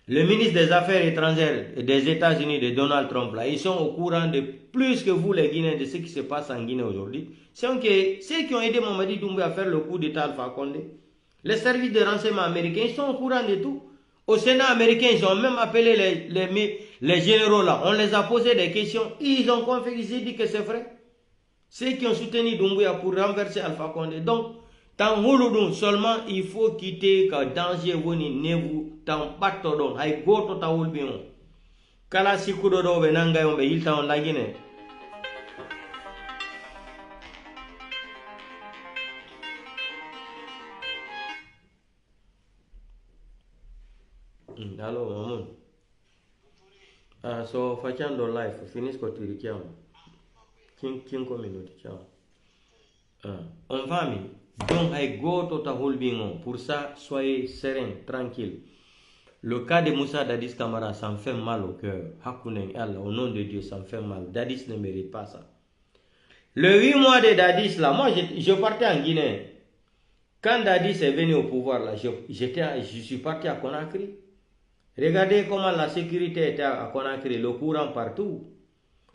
le ministre des Affaires étrangères des États-Unis de Donald Trump là, ils sont au courant de plus que vous les Guinéens de ce qui se passe en Guinée aujourd'hui. C'est ceux qui ont aidé Mamadi Doumbouya à faire le coup d'État Alpha Condé. Les services de renseignement américains, ils sont au courant de tout. Au Sénat américain, ils ont même appelé les généraux là. On les a posé des questions. Ils ont confirmé, ils ont dit que c'est vrai. Ceux qui ont soutenu Doumbouya pour renverser Alpha Condé. Donc, tant Houloudou, seulement il faut quitter que danger voni nevu tant patodon. Hay goto ta hulbion. Kala sikudodo benanga yombe ilta on lagine. Allô, maman. So facendo live, finisco ti richiamo. Kin minuti, ciao. On va mi. Donc, hay goto ta hulbingo. Pour ça, soyez serein, tranquille. Le cas de Moussa Dadis Camara, ça me fait mal au cœur. Hakunen Allah, au nom de Dieu, ça me fait mal. Dadis ne mérite pas ça. Le 8 mois de Dadis, là, moi, je partais en Guinée. Quand Dadis est venu au pouvoir, là, je suis parti à Conakry. Regardez comment la sécurité était à Conakry, le courant partout.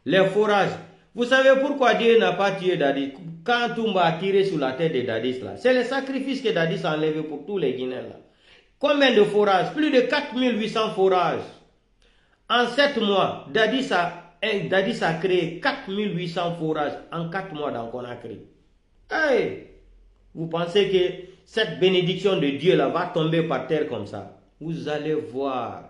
Les forages. Vous savez pourquoi Dieu n'a pas tué Dadis? Quand Toumba a tiré sur la tête de Dadis, là, c'est le sacrifice que Dadis a enlevé pour tous les Guinéens, là. Combien de forages? Plus de 4800 forages. En 7 mois, Dadis a créé 4800 forages en 4 mois dans Conakry. Hey! Vous pensez que cette bénédiction de Dieu là va tomber par terre comme ça? Vous allez voir.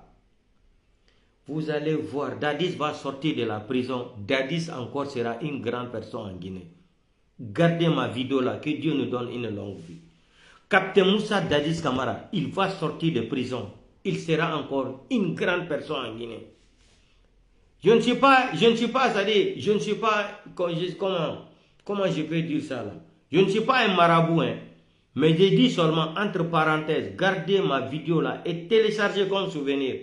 Vous allez voir. Dadis va sortir de la prison. Dadis encore sera une grande personne en Guinée. Gardez ma vidéo là. Que Dieu nous donne une longue vie. Captain Moussa Dadis Camara, il va sortir de prison. Il sera encore une grande personne en Guinée. Je ne suis pas, c'est-à-dire, je ne suis pas, comment je peux dire ça là? Je ne suis pas un marabout, hein. Mais j'ai dit seulement, entre parenthèses, gardez ma vidéo là et téléchargez comme souvenir.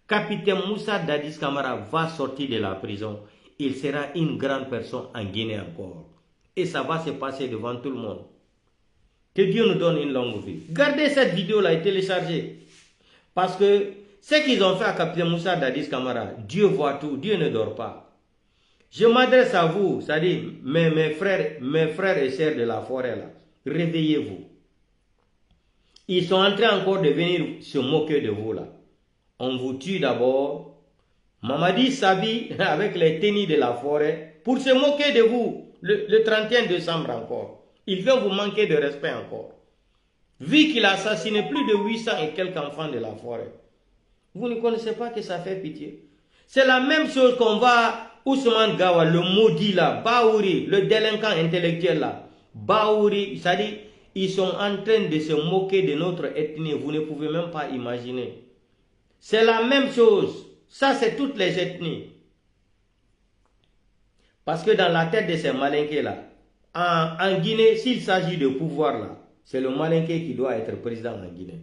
Capitaine Moussa Dadis Camara va sortir de la prison. Il sera une grande personne en Guinée encore. Et ça va se passer devant tout le monde. Que Dieu nous donne une longue vie. Gardez cette vidéo là et téléchargez. Parce que ce qu'ils ont fait à Capitaine Moussa Dadis Camara, Dieu voit tout, Dieu ne dort pas. Je m'adresse à vous, c'est-à-dire mes frères et sœurs de la forêt là. Réveillez-vous. Ils sont en train encore de venir se moquer de vous là. On vous tue d'abord. Mamadi s'habille avec les tenues de la forêt pour se moquer de vous le 31 décembre encore. Il veut vous manquer de respect encore. Vu qu'il a assassiné plus de 800 et quelques enfants de la forêt. Vous ne connaissez pas que ça fait pitié. C'est la même chose qu'on va Ousmane Gawa, le maudit là, Baouri, le délinquant intellectuel là. Baouri, c'est-à-dire, Ils sont en train de se moquer de notre ethnie. Vous ne pouvez même pas imaginer. C'est la même chose. Ça, c'est toutes les ethnies. Parce que dans la tête de ces malinqués-là, en Guinée, s'il s'agit de pouvoir là, c'est le malinqué qui doit être président en Guinée.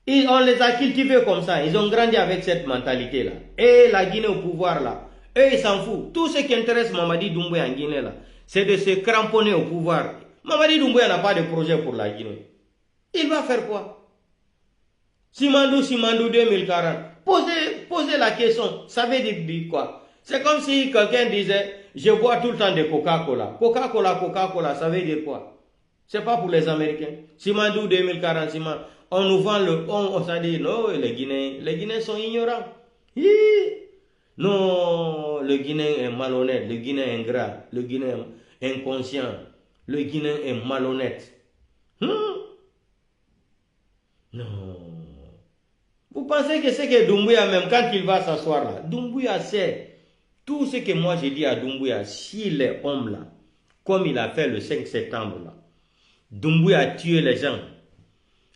On les a cultivés comme ça. Ils ont grandi avec cette mentalité-là. Et la Guinée au pouvoir là, eux, ils s'en foutent. Tout ce qui intéresse Mamadi Doumbouya en Guinée là, c'est de se cramponner au pouvoir. Mamadi Doumbouya n'a pas de projet pour la Guinée. Il va faire quoi? Simandou 2040. Posez la question. Ça veut dire quoi? C'est comme si quelqu'un disait, je bois tout le temps de Coca-Cola. Coca-Cola, ça veut dire quoi? C'est pas pour les Américains. Simandou 2040, on nous vend on s'est dit, non, les Guinéens sont ignorants. Non, le Guinéen est malhonnête, le Guinéen est ingrat, le Guinéen est inconscient, le Guinéen est malhonnête. Non. Vous pensez que c'est que Doumbouya, même quand il va s'asseoir là, Doumbouya sait tout ce que moi j'ai dit à Doumbouya, s'il est homme là, comme il a fait le 5 septembre là, Doumbouya a tué les gens.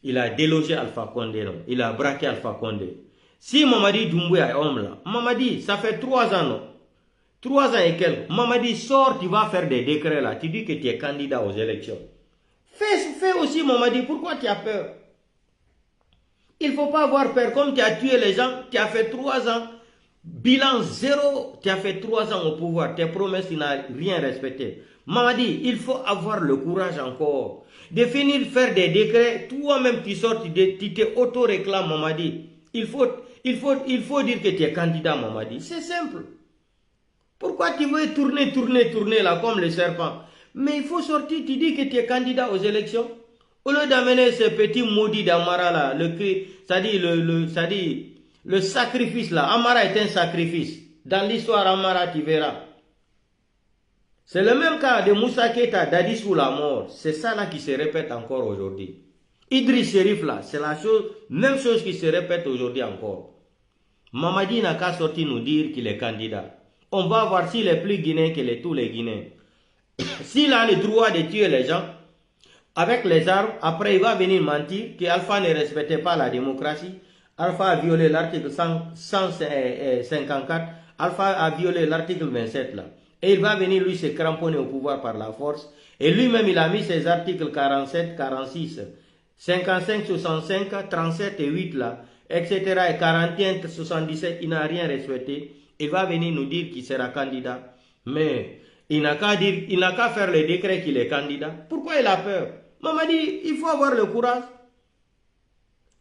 Il a délogé Alpha Condé, non? Il a braqué Alpha Condé. Si Mamadi Doumbouya est homme là, Mamadi, ça fait 3 ans, non? 3 ans et quelques. Mamadi, sort, tu vas faire des décrets là. Tu dis que tu es candidat aux élections. Fais aussi, Mamadi, pourquoi tu as peur? Il ne faut pas avoir peur. Comme tu as tué les gens, tu as fait 3 ans. Bilan zéro, tu as fait 3 ans au pouvoir. Tes promesses, tu n'as rien respecté. Mamadi, il faut avoir le courage encore de finir faire des décrets. Toi-même, tu sors, tu te auto-réclames, Mamadi. Il faut dire que tu es candidat, Mamadi. C'est simple. Pourquoi tu veux tourner là comme le serpent? Mais il faut sortir, tu dis que tu es candidat aux élections. Au lieu d'amener ce petit maudit d'Amara là, le sacrifice là. Amara est un sacrifice. Dans l'histoire Amara, tu verras. C'est le même cas de Moussa Keita, Dadis ou la mort. C'est ça là qui se répète encore aujourd'hui. Idriss Chérif là, c'est la même chose qui se répète aujourd'hui encore. Mamadi n'a qu'à sortir nous dire qu'il est candidat. On va voir s'il est plus guinéen que tous les Guinéens. S'il a le droit de tuer les gens avec les armes, après il va venir mentir qu'Alpha ne respectait pas la démocratie. Alpha a violé l'article 154. Alpha a violé l'article 27 là. Et il va venir lui se cramponner au pouvoir par la force. Et lui-même il a mis ses articles 47, 46, 55, 65, 37 et 8 là, etc. et 41, 77, il n'a rien respecté. Il va venir nous dire qu'il sera candidat. Mais il n'a qu'à faire le décret qu'il est candidat. Pourquoi il a peur? Mamadi, il faut avoir le courage.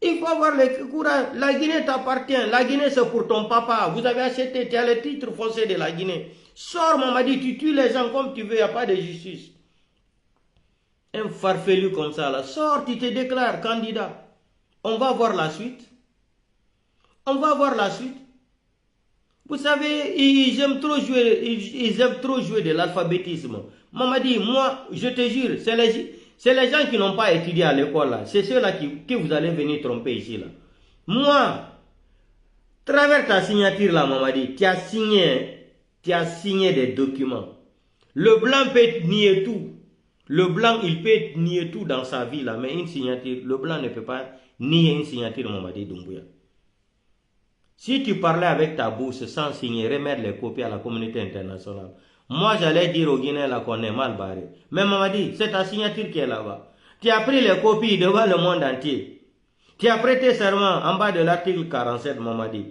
Il faut avoir le courage. La Guinée t'appartient. La Guinée, c'est pour ton papa. Vous avez acheté, tu as le titre foncier de la Guinée. Sors, Mamadi, tu tues les gens comme tu veux, il n'y a pas de justice. Un farfelu comme ça, là. Sors, tu te déclares candidat. On va voir la suite. On va voir la suite. Vous savez, ils aiment trop jouer de l'alphabétisme. Mamadi, moi, je te jure, c'est les gens qui n'ont pas étudié à l'école là. C'est ceux-là que vous allez venir tromper ici là. Moi, travers ta signature là, Mamadi, tu as signé des documents. Le blanc peut nier tout. Le blanc, il peut nier tout dans sa vie là, mais une signature, le blanc ne peut pas nier une signature, Mamadi Doumbouya. Si tu parlais avec ta bouche sans signer, remettre les copies à la communauté internationale, moi j'allais dire aux Guinéens là qu'on est mal barré. Mais Mamadi, c'est ta signature qui est là-bas. Tu as pris les copies devant le monde entier. Tu as prêté serment en bas de l'article 47, Mamadi.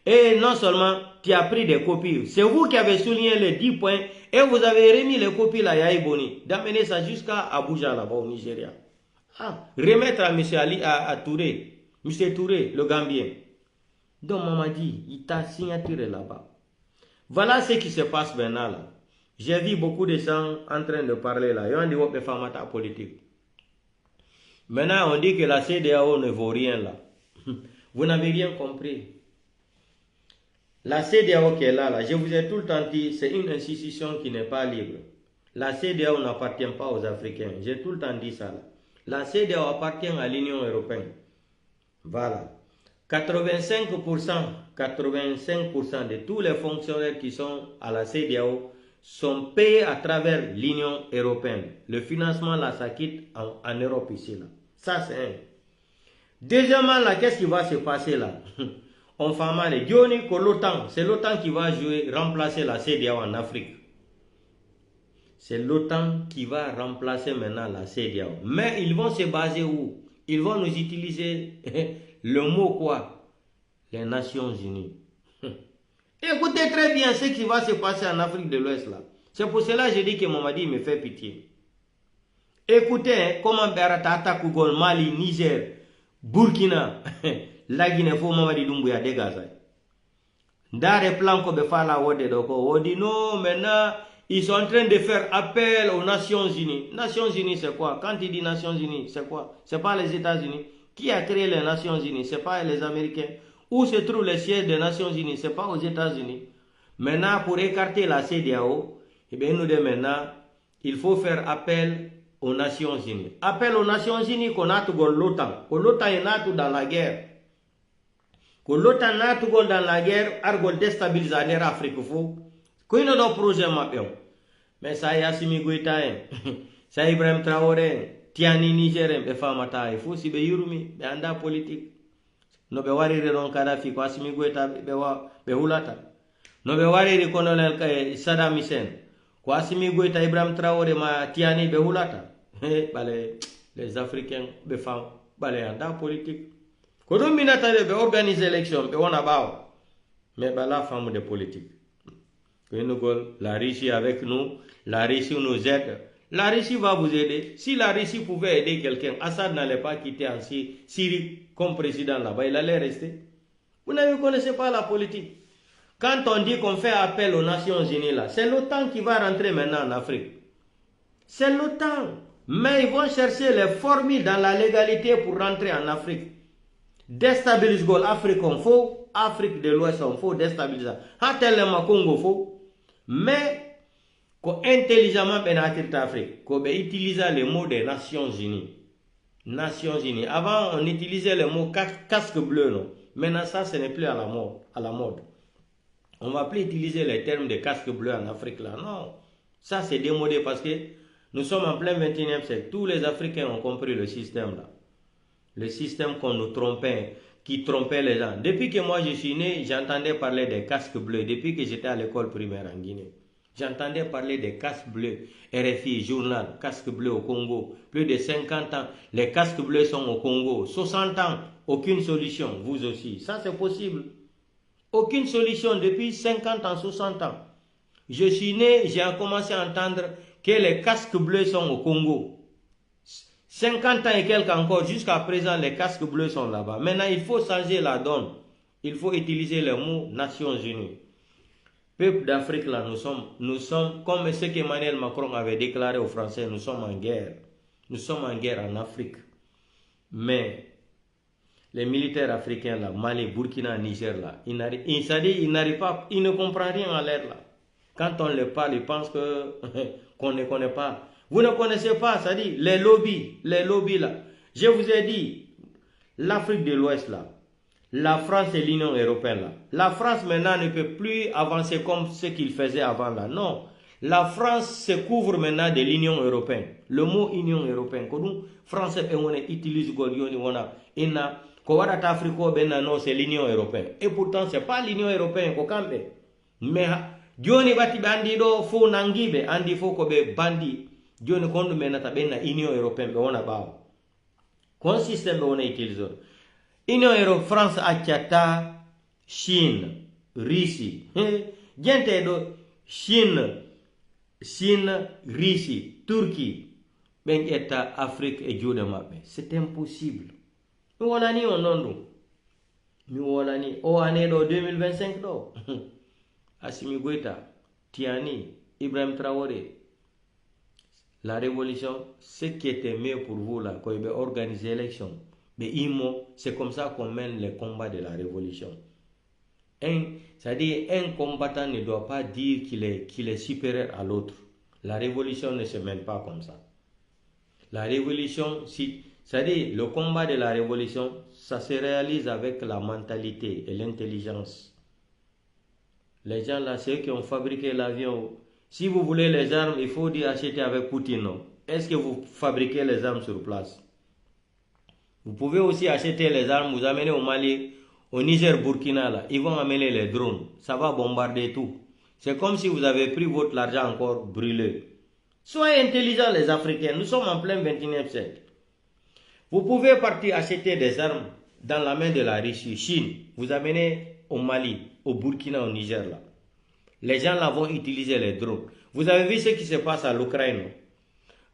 Et non seulement tu as pris des copies, c'est vous qui avez souligné les 10 points et vous avez remis les copies là, Yahi Boni, d'amener ça jusqu'à Abuja là-bas au Nigeria. Remettre à M. Ali, à Touré, M. Touré, le Gambien. Donc Mamadi, il t'a signature là-bas. Voilà ce qui se passe maintenant là. J'ai vu beaucoup de gens en train de parler là. Ils ont dit que c'est une politique. Maintenant on dit que la CEDEAO ne vaut rien là. Vous n'avez rien compris. La CEDEAO qui est là, je vous ai tout le temps dit, c'est une institution qui n'est pas libre. La CEDEAO n'appartient pas aux Africains. J'ai tout le temps dit ça là. La CEDEAO appartient à l'Union européenne. Voilà. 85% de tous les fonctionnaires qui sont à la CEDEAO sont payés à travers l'Union européenne. Le financement, là, ça quitte en Europe ici, là. Ça, c'est un. Deuxièmement, là, qu'est-ce qui va se passer, là? On fait mal. l'OTAN, c'est l'OTAN qui va remplacer la CEDEAO en Afrique. C'est l'OTAN qui va remplacer maintenant la CEDEAO. Mais ils vont se baser où? Ils vont nous utiliser le mot quoi? Les Nations Unies. Écoutez très bien ce qui va se passer en Afrique de l'Ouest là. C'est pour cela que je dis que Mamadi me fait pitié. Écoutez hein, comment Berata attaque Mali, Niger, Burkina, la Guinée, faut Mamadi Doumbouya dégager. Dans les plans qu'on fait là, on dit non, maintenant, ils sont en train de faire appel aux Nations Unies. Nations Unies, c'est quoi? Quand il dit Nations Unies, c'est quoi? C'est pas les États-Unis. Qui a créé les Nations Unies? C'est pas les Américains. Où se trouve le siège des Nations Unies? C'est pas aux États-Unis. Maintenant, pour écarter la CEDEAO, eh bien, nous disons maintenant, il faut faire appel aux Nations Unies. Appel aux Nations Unies qu'on a tout l'OTAN. L'OTAN est dans la guerre. Que l'OTAN n'a tout dans la guerre, argol déstabiliser l'Afrique fou. Qu'il n'a pas projet mappé. Mais ça y a Assimi Goïta, ça Ibrahim Traoré, Tiani Niger, be famata, il faut si be yurumi, be anda politique. No be wariri ron Kadhafi ko Assimi Goïta be hulata. No be wariri colonel Saddam Hussein ko Assimi Goïta Ibrahim Traoré ma Tiani be hulata. Les Africains be fam, bale anda politique. Quand on veut organiser l'élection, on a mais la femme de politique. La Russie avec nous, la Russie nous aide. La Russie va vous aider. Si la Russie pouvait aider quelqu'un, Assad n'allait pas quitter en Syrie comme président là-bas, il allait rester. Vous ne connaissez pas la politique. Quand on dit qu'on fait appel aux Nations Unies là, c'est l'OTAN qui va rentrer maintenant en Afrique. C'est l'OTAN. Mais ils vont chercher les formules dans la légalité pour rentrer en Afrique. Déstabiliser l'Afrique, on faut, Afrique de l'Ouest, on faut déstabiliser. Hatelema Congo, faut. Mais, qu'on intelligemment pénétrer l'Afrique, qu'on utilise les mots des Nations Unies. Nations Unies. Avant, on utilisait le mot casque bleu, non? Maintenant, ça, ce n'est plus à la mode. On ne va plus utiliser les termes de casque bleu en Afrique, là. Non. Ça, c'est démodé parce que nous sommes en plein 21e siècle. Tous les Africains ont compris le système, là. Le système qu'on nous trompait, qui trompait les gens. Depuis que moi je suis né, j'entendais parler des casques bleus. Depuis que j'étais à l'école primaire en Guinée, j'entendais parler des casques bleus. RFI, journal, casques bleus au Congo. Plus de 50 ans, les casques bleus sont au Congo. 60 ans, aucune solution. Vous aussi. Ça c'est possible. Aucune solution depuis 50 ans, 60 ans. Je suis né, j'ai commencé à entendre que les casques bleus sont au Congo. 50 ans et quelques encore, jusqu'à présent, les casques bleus sont là-bas. Maintenant, il faut changer la donne. Il faut utiliser le mot Nations Unies. Peuple d'Afrique, là, nous sommes, comme ce qu'Emmanuel Macron avait déclaré aux Français, nous sommes en guerre. Nous sommes en guerre en Afrique. Mais, les militaires africains, là, Mali, Burkina, Niger, là, ils n'arrivent pas, ils ne comprennent rien à l'air, là. Quand on leur parle, ils pensent qu'on ne connaît pas. Vous ne connaissez pas, ça dit, les lobbies là. Je vous ai dit, l'Afrique de l'Ouest là, la France et l'Union européenne là. La France maintenant ne peut plus avancer comme ce qu'il faisait avant là. Non, la France se couvre maintenant de l'Union européenne. Le mot Union européenne, quand nous, Français utilisent non, c'est l'Union européenne. Et pourtant, ce n'est pas l'Union européenne qu'on campe. Mais, Dioni bati bandi do fo nangibe andi fo ko be bandi joni kondu menata benna Union européenne be wona bawo kon système be wona utiliser Union européenne France acciata Chine Russie gente do Chine Russie Turquie ben etta Afrique e juude mabbe c'est impossible mi wonani on non dum mi wonani o année do 2025 do Assimi Goïta, Tiani, Ibrahim Traoré. La révolution, ce qui était mieux pour vous là, quand il organiser l'élection, mais c'est comme ça qu'on mène les combats de la révolution. C'est-à-dire, un combattant ne doit pas dire qu'il est supérieur à l'autre. La révolution ne se mène pas comme ça. La révolution, c'est-à-dire, le combat de la révolution, ça se réalise avec la mentalité et l'intelligence. Les gens là, ceux qui ont fabriqué l'avion, Si vous voulez les armes, il faut dire acheter avec Poutine. Est-ce que vous fabriquez les armes sur place? Vous pouvez aussi acheter les armes, vous amenez au Mali, au Niger, Burkina, là. Ils vont amener les drones. Ça va bombarder tout. C'est comme si vous avez pris votre argent encore brûlé. Soyez intelligents les Africains, nous sommes en plein 21e siècle. Vous pouvez partir acheter des armes dans la main de la Russie, Chine. Vous amenez au Mali, au Burkina, au Niger, là. Les gens là vont utiliser les drones. Vous avez vu ce qui se passe à l'Ukraine.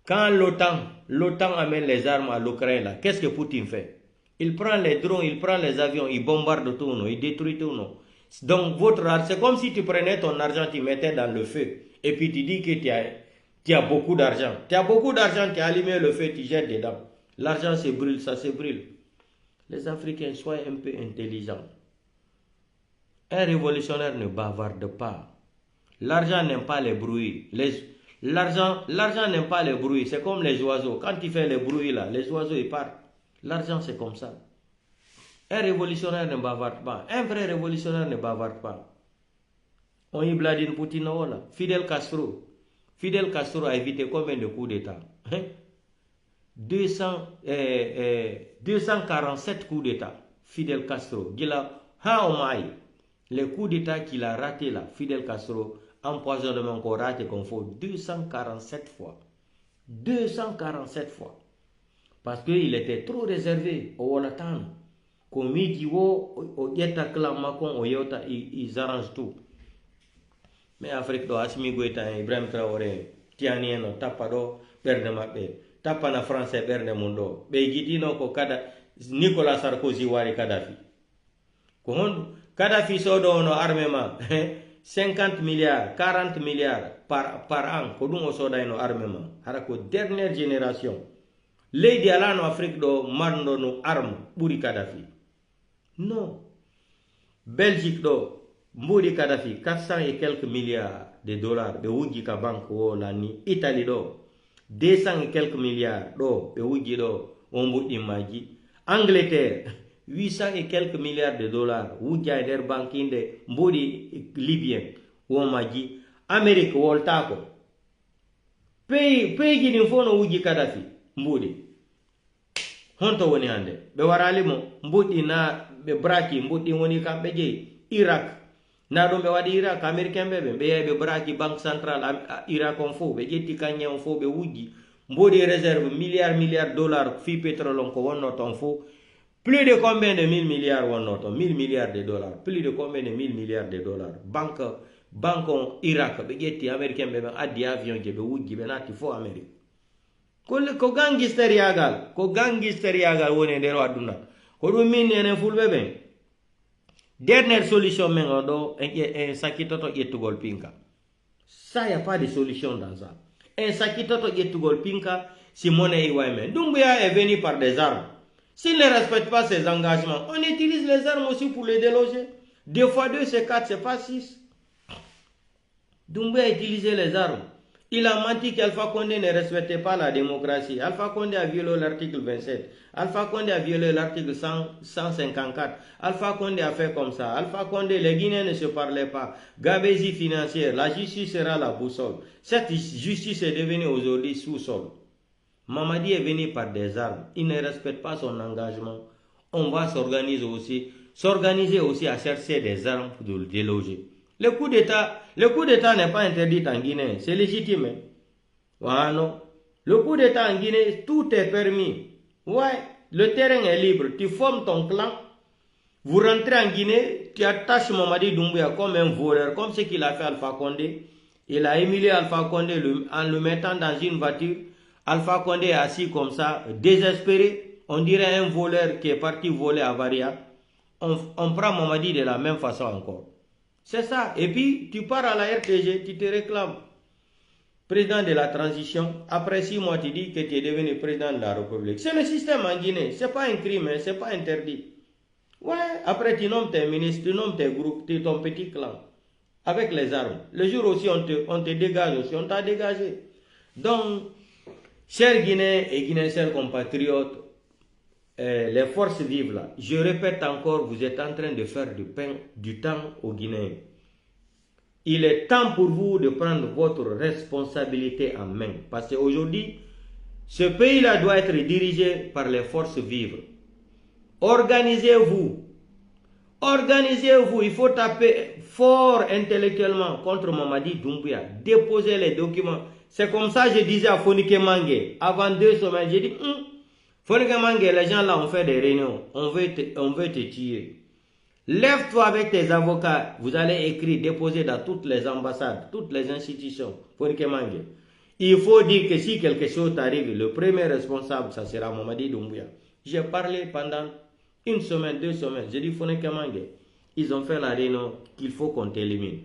Quand l'OTAN amène les armes à l'Ukraine, là, qu'est-ce que Poutine fait? Il prend les drones, il prend les avions, il bombarde tout, non? Il détruit tout. Non? Donc, c'est comme si tu prenais ton argent, tu mettais dans le feu. Et puis tu dis que tu as beaucoup d'argent. Tu as beaucoup d'argent, tu as allumé le feu, tu jettes dedans. L'argent se brûle, ça se brûle. Les Africains, soient un peu intelligents. Un révolutionnaire ne bavarde pas. L'argent n'aime pas les bruits. L'argent n'aime pas les bruits. C'est comme les oiseaux. Quand tu fais les bruits là, les oiseaux ils partent. L'argent c'est comme ça. Un révolutionnaire ne bavarde pas. Un vrai révolutionnaire ne bavarde pas. On y bladine Poutine là. Fidel Castro a évité combien de coups d'État? 247 coups d'État. Fidel Castro. Les coups d'État qu'il a raté là, Fidel Castro, empoisonnement qu'on rate et qu'on faut 247 fois. 247 fois. Parce qu'il était trop réservé au Wolatan. Comme il dit, ils arrangent tout. Mais Afrique do Assimi Goïta, Ibrahim Traoré, Tianien, Tapado, Berne Mabe, Tapana français Berne Mundo, Begitino Kokada, Nicolas Sarkozy Wari Kadhafi. Kadhafi sodo armement 50 milliards, 40 milliards par an. Kodungo soda no armement. Harako dernière génération. Lady Alano Afrique do marno no arme Buri Kadhafi. Non. Belgique do Buri Kadhafi 400 et quelques milliards de dollars. Be wuji ka banque o lani. Italie do 200 et quelques milliards do be wuji do ombuti maji. Angleterre 800 et quelques milliards de dollars. Wujay der bankinde mbodi libyen womaji. Amérique woltako. Pays gini fono wuji Kadhafi mbodi. Honto woni hande. Be waralimo mbodi na be braki mbodi woni kambe je Irak. Na do be wadi Irak Américain be braki banque centrale Irak on fo be jetti kanya on fo be wuji. Mbodi réserve milliards dollars fi pétrole on ko wonno ton fo. Plus de combien de 1000 milliards ou non? 1000 milliards de dollars. Plus de combien de 1000 milliards de dollars? Banque en Irak, les Américains ont des avions qui ont des faux Amérique. Ko gangster yagal, on est derrière aduna. Ko do min ene fulbe ben. Dernière solution mengodo un sakitoto yetugol pinka. Ça y a pas de solution dans ça. Un sakitoto yetugol pinka si monnaie iwaimen. Doumbouya est venu par des armes. S'il ne respecte pas ses engagements, on utilise les armes aussi pour les déloger. 2 fois 2, c'est 4, c'est pas 6. Doumbouya a utilisé les armes. Il a menti qu'Alpha Condé ne respectait pas la démocratie. Alpha Condé a violé l'article 27. Alpha Condé a violé l'article 154. Alpha Condé a fait comme ça. Alpha Condé, les Guinéens ne se parlaient pas. Gabésie financière, la justice sera la boussole. Cette justice est devenue aujourd'hui sous-sol. Mamadi est venu par des armes. Il ne respecte pas son engagement. On va s'organiser aussi à chercher des armes pour le déloger. Le coup d'État n'est pas interdit en Guinée. C'est légitime. Ouais, non. Le coup d'État en Guinée, tout est permis. Ouais, le terrain est libre. Tu formes ton clan. Vous rentrez en Guinée, tu attaches Mamadi Doumbouya comme un voleur, comme ce qu'il a fait Alpha Condé. Il a humilié Alpha Condé en le mettant dans une voiture. Alpha Condé est assis comme ça, désespéré. On dirait un voleur qui est parti voler à Varia. On prend Mamadi de la même façon encore. C'est ça. Et puis, tu pars à la RTG, tu te réclames. Président de la transition. Après 6 mois, tu dis que tu es devenu président de la République. C'est le système en Guinée. Ce n'est pas un crime, ce n'est pas interdit. Ouais, après tu nommes tes ministres, tu nommes tes groupes, ton petit clan. Avec les armes. Le jour aussi, on te dégage aussi. On t'a dégagé. Donc, chers Guinéens et Guinéens compatriotes, les forces vives là, je répète encore, vous êtes en train de faire du temps aux Guinéens. il est temps pour vous de prendre votre responsabilité en main. Parce qu'aujourd'hui, ce pays-là doit être dirigé par les forces vives. Organisez-vous. Organisez-vous. Il faut taper fort intellectuellement contre Mamadi Doumbouya. Déposez les documents. C'est comme ça que je disais à Fonike Mange. Avant 2 semaines, j'ai dit, Fonike Mange, les gens là ont fait des réunions. On veut te tuer. Lève-toi avec tes avocats. Vous allez écrire, déposer dans toutes les ambassades, toutes les institutions. Fonike Mange. Il faut dire que si quelque chose t'arrive, le premier responsable, ça sera Mamadi Doumbouya. J'ai parlé pendant 1 semaine, 2 semaines. J'ai dit Fonike Mange. Ils ont fait la réunion qu'il faut qu'on t'élimine.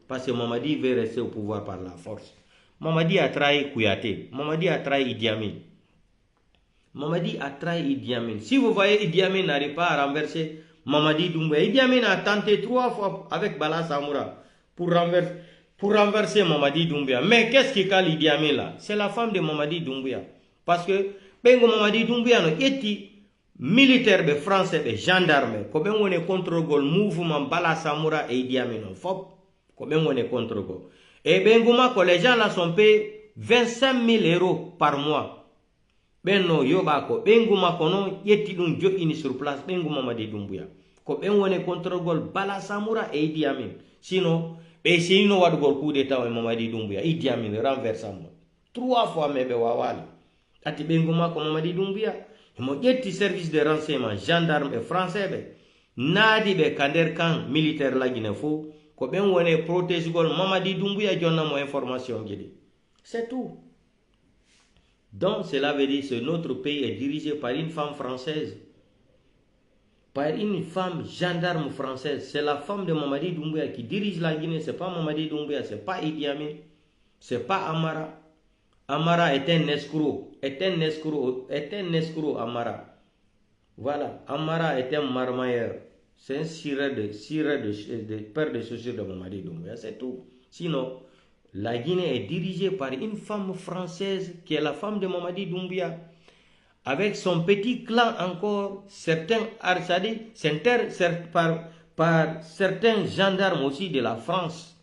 Parce que Mamadi veut rester au pouvoir par la force. Mamadi a trahi Kouyaté. Mamadi a trahi Idi Amin. Mamadi a trahi Idi Amin. Si vous voyez Idi Amin n'arrive pas à renverser Mamadi Doumbouya, Idi Amin a tenté 3 fois avec Bala Samoura pour renverser Mamadi Doumbouya. Mais qu'est-ce qui cale Idi Amin là? C'est la femme de Mamadi Doumbouya. Parce que Bengo Mamadi Doumbouya no eti militaire be français be gendarme ko ben woni contre-gol mouvement Bala Samoura et Idi Amin fop ko ben woni contre-gol. Et Bengouma ko les gens là sont payés 25 000 € par mois. Ben no yoba ko Bengouma ko non yetti dum joini sur place Bengouma Mamadi Doumbouya ko ben woni contre-gol Bala Samoura et Idi Amin. Sinon be sino wadugol coup d'état e Mamadi Doumbouya Idi Amin renversement 3 fois mebe wawali ati Bengouma ko Mamadi Doumbouya mo ƴetti service de renseignement gendarme et français ɓe naadi ɓe kander camp militaire lagine fo ko ɓen woni protégegol Mamadi Doumbouya jonnamo information ji ɗi. C'est tout. Donc cela veut dire que notre pays est dirigé par une femme française, par une femme gendarme française. C'est la femme de Mamadi Doumbouya qui dirige la Guinée. C'est pas Mamadi Doumbouya, c'est pas Idi Amin, c'est pas Amara. Amara est un escroc, Amara. Voilà, Amara est un marmailleur. C'est un cireur de paire de chaussures de Mamadi Doumbouya, c'est tout. Sinon, la Guinée est dirigée par une femme française qui est la femme de Mamadi Doumbouya, avec son petit clan encore, certains Arsadi, par certains gendarmes aussi de la France,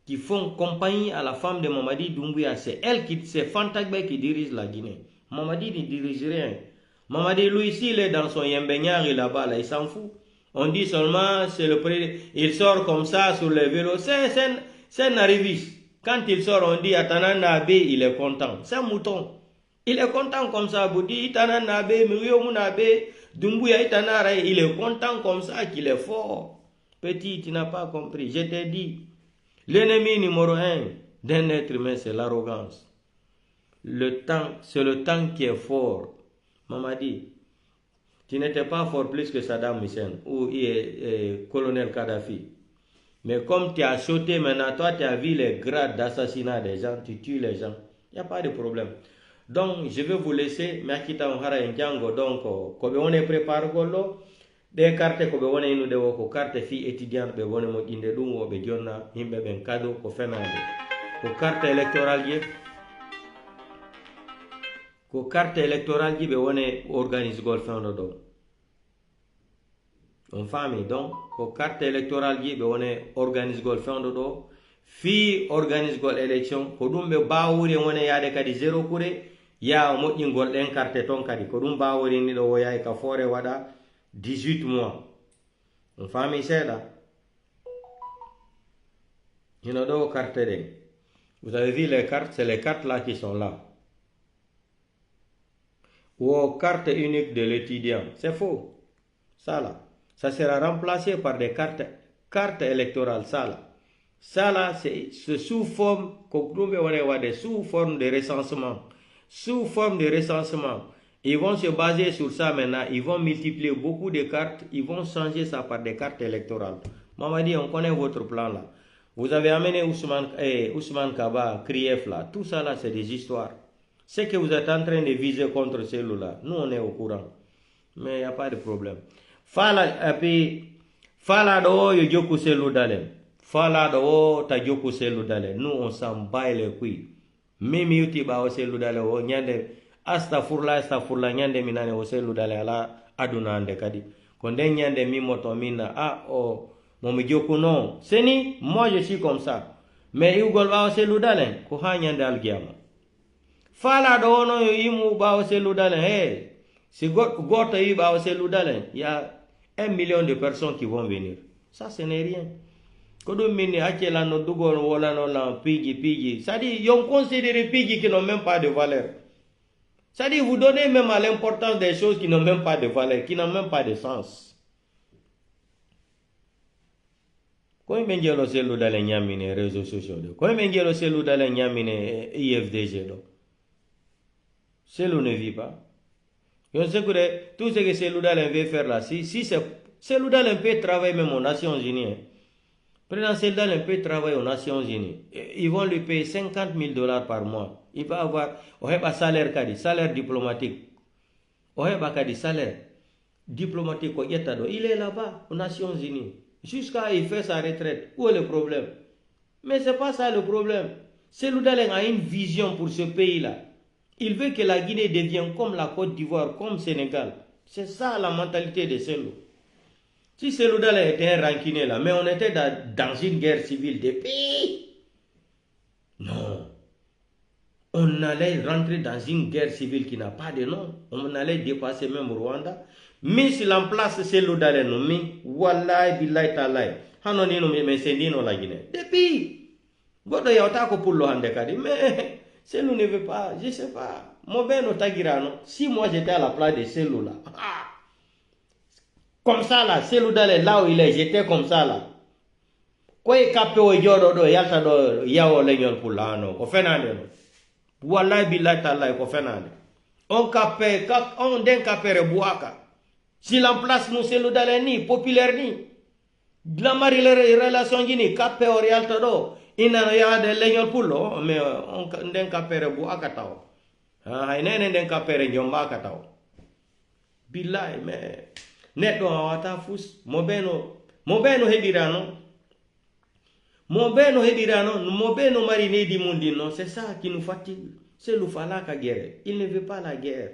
qui font compagnie à la femme de Mamadi Doumbouya. C'est elle c'est Fantagbe qui dirige la Guinée. Mamadi ne dirige rien. Mamadi, lui, s'il est dans son yembenyari là-bas, là, il s'en fout. On dit seulement, c'est le président. Il sort comme ça sur les vélos. C'est un arriviste. Quand il sort, on dit Atanan Nabe, il est content. C'est un mouton. Il est content comme ça. Vous dites Itanan Nabe, Miriam Nabe, Doumbouya Itanara, il est content comme ça qu'il est fort. Petit, tu n'as pas compris. Je t'ai dit. L'ennemi numéro 1 d'un être humain, c'est l'arrogance. C'est le temps qui est fort. Mamadi, tu n'étais pas fort plus que Saddam Hussein ou colonel Kadhafi. Mais comme tu as sauté maintenant, toi tu as vu les grades d'assassinat des gens, tu tues les gens. Il n'y a pas de problème. Donc, je vais vous laisser. Donc, on est préparé. Des cartes ko be wona inu de ko carte fi étudiant be wona mo inde dum wo be jonna himbe ben cadeau ko fenande ko carte électorale ji be wona organise gol fendo do on famille donc ko carte électorale ji be wona organise gol fendo do fi organise gol élection ko dum be bawuri wona yaade kadi zéro kure ya mo jingol den carte ton kadi ko dum bawuri ni do wo yaay ka fore wada 18 mois. Une famille c'est là. Il y en a deux cartes. Vous avez vu les cartes, c'est les cartes là qui sont là. Ou carte unique de l'étudiant. C'est faux. Ça là. Ça sera remplacé par des cartes électorales. Ça là. Ça là, c'est sous forme, sous forme de recensement. Sous forme de recensement. Ils vont se baser sur ça maintenant. Ils vont multiplier beaucoup de cartes. Ils vont changer ça par des cartes électorales. Mamadi, on connaît votre plan là. Vous avez amené Ousmane Kaba, Krief là. Tout ça là, c'est des histoires. C'est que vous êtes en train de viser contre celui-là. Nous, on est au courant. Mais il n'y a pas de problème. Fala do yo joku selu dalen. Fala do ta joku selu dalen. Nous, on s'en bat les couilles. Même yuti ba o selu dalen o nyande. Astafurla nyande minane o selu dale ala aduna ande kadi ko den nyande mi moto minna Mon me dit que non. Seni, moi je suis comme ça. Mais il va se l'udalen, ko hanyandal giama. Fala do no imu ba se l'udalen, hey. Si goto yi ba se l'udalen, il y a 1 million de personnes qui vont venir. Ça, ce n'est rien. Kodo mini akela no dugol wala no la pigi. Ça dit, yon considère pigi qui n'ont même pas de valeur. Ça dit, vous donnez même à l'importance des choses qui n'ont même pas de valeur, qui n'ont même pas de sens. Quand il y a le cellule dans les réseaux sociaux, quand il y a le cellule dans les IFDG, cellule ne vit pas. Je sais que tout ce que cellule veut faire là, si cellule peut travailler même aux Nations Unies, président cellule peut travailler aux Nations Unies, ils vont lui payer 50 000 $ par mois. Il va avoir un salaire diplomatique. Un salaire diplomatique, il est là-bas aux Nations Unies. Jusqu'à il fait sa retraite. Où est le problème? Mais ce n'est pas ça le problème. Cellou Dalein a une vision pour ce pays-là. Il veut que la Guinée devienne comme la Côte d'Ivoire, comme Sénégal. C'est ça la mentalité de Cellou. Si Cellou Dalein était un rancunier là, mais on était dans une guerre civile depuis. Non. On allait rentrer dans une guerre civile qui n'a pas de nom. On allait dépasser même Rwanda. Mais si l'en place Cellou Dalein nous mis, wallahi billahi ta'ala, hanoni no me sendino la Guinée. Depuis, godo yauta ko pullo hande kadi, mais Cellou ne veut pas, je sais pas. Mon ben otagirano, si moi j'étais à la place de Cellou là, comme ça là, Cellou Dalein là où il est, j'étais comme ça là. Quoi capé o yodo do yalta do yawo leñol pullano, ko fenande no. Wallahi billahi ta'ala ko fenande. On capé, on den capé buaka. Si l'emplace nous Cellou Dalein ni populaire ni la mari les relations ni capé orial todo ina ya de leñol pullo mais on den capé bu akataw ha nene den capé njomba akataw billahi mais neddo wata fus mo beno hedirano mari ne di mondino, c'est ça qui nous fatigue. C'est le falaka guerre, il ne veut pas la guerre.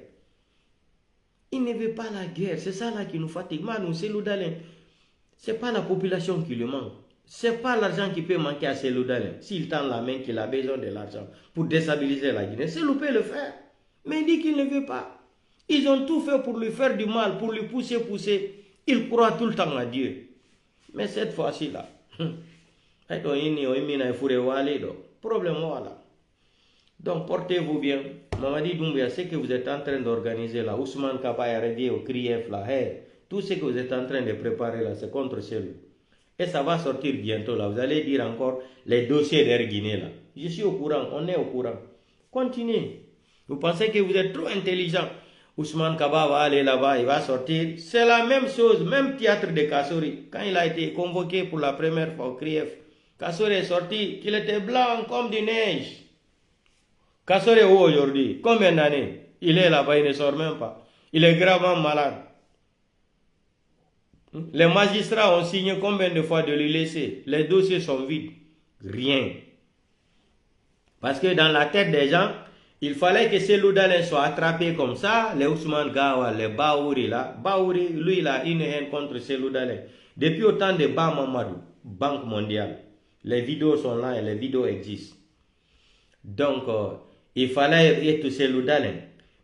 Il ne veut pas la guerre, c'est ça là qui nous fatigue. Manu, Cellou Dalein, c'est pas la population qui lui manque. C'est pas l'argent qui peut manquer à Cellou Dalein. S'il tend la main qu'il a besoin de l'argent pour déstabiliser la Guinée, Cellou peut le faire. Mais il dit qu'il ne veut pas. Ils ont tout fait pour lui faire du mal, pour lui pousser. Il croit tout le temps à Dieu. Mais cette fois-ci là, problème voilà. Donc portez-vous bien. Mamadi Doumbouya, ce que vous êtes en train d'organiser là, Ousmane Kaba au CRIEF là, hey, tout ce que vous êtes en train de préparer là, c'est contre Cellou. Et ça va sortir bientôt là. Vous allez dire encore les dossiers d'Air Guinée là. Je suis au courant, on est au courant. Continuez. Vous pensez que vous êtes trop intelligent. Ousmane Kaba va aller là-bas, il va sortir. C'est la même chose, même théâtre de Kassori. Quand il a été convoqué pour la première fois au CRIEF, Kassori est sorti, qu'il était blanc comme du neige. Kassori est où aujourd'hui? Combien d'années? Il est là-bas, il ne sort même pas. Il est gravement malade. Les magistrats ont signé combien de fois de lui laisser? Les dossiers sont vides. Rien. Parce que dans la tête des gens, il fallait que Cellou Dalein soit attrapé comme ça. Les Ousmane Gawa, les Baouri là. Baouri, lui, il a une haine contre Cellou Dalein. Depuis autant de Ba Mamadou, Banque mondiale. Les vidéos sont là et les vidéos existent. Donc, il fallait être Cellou Dalein.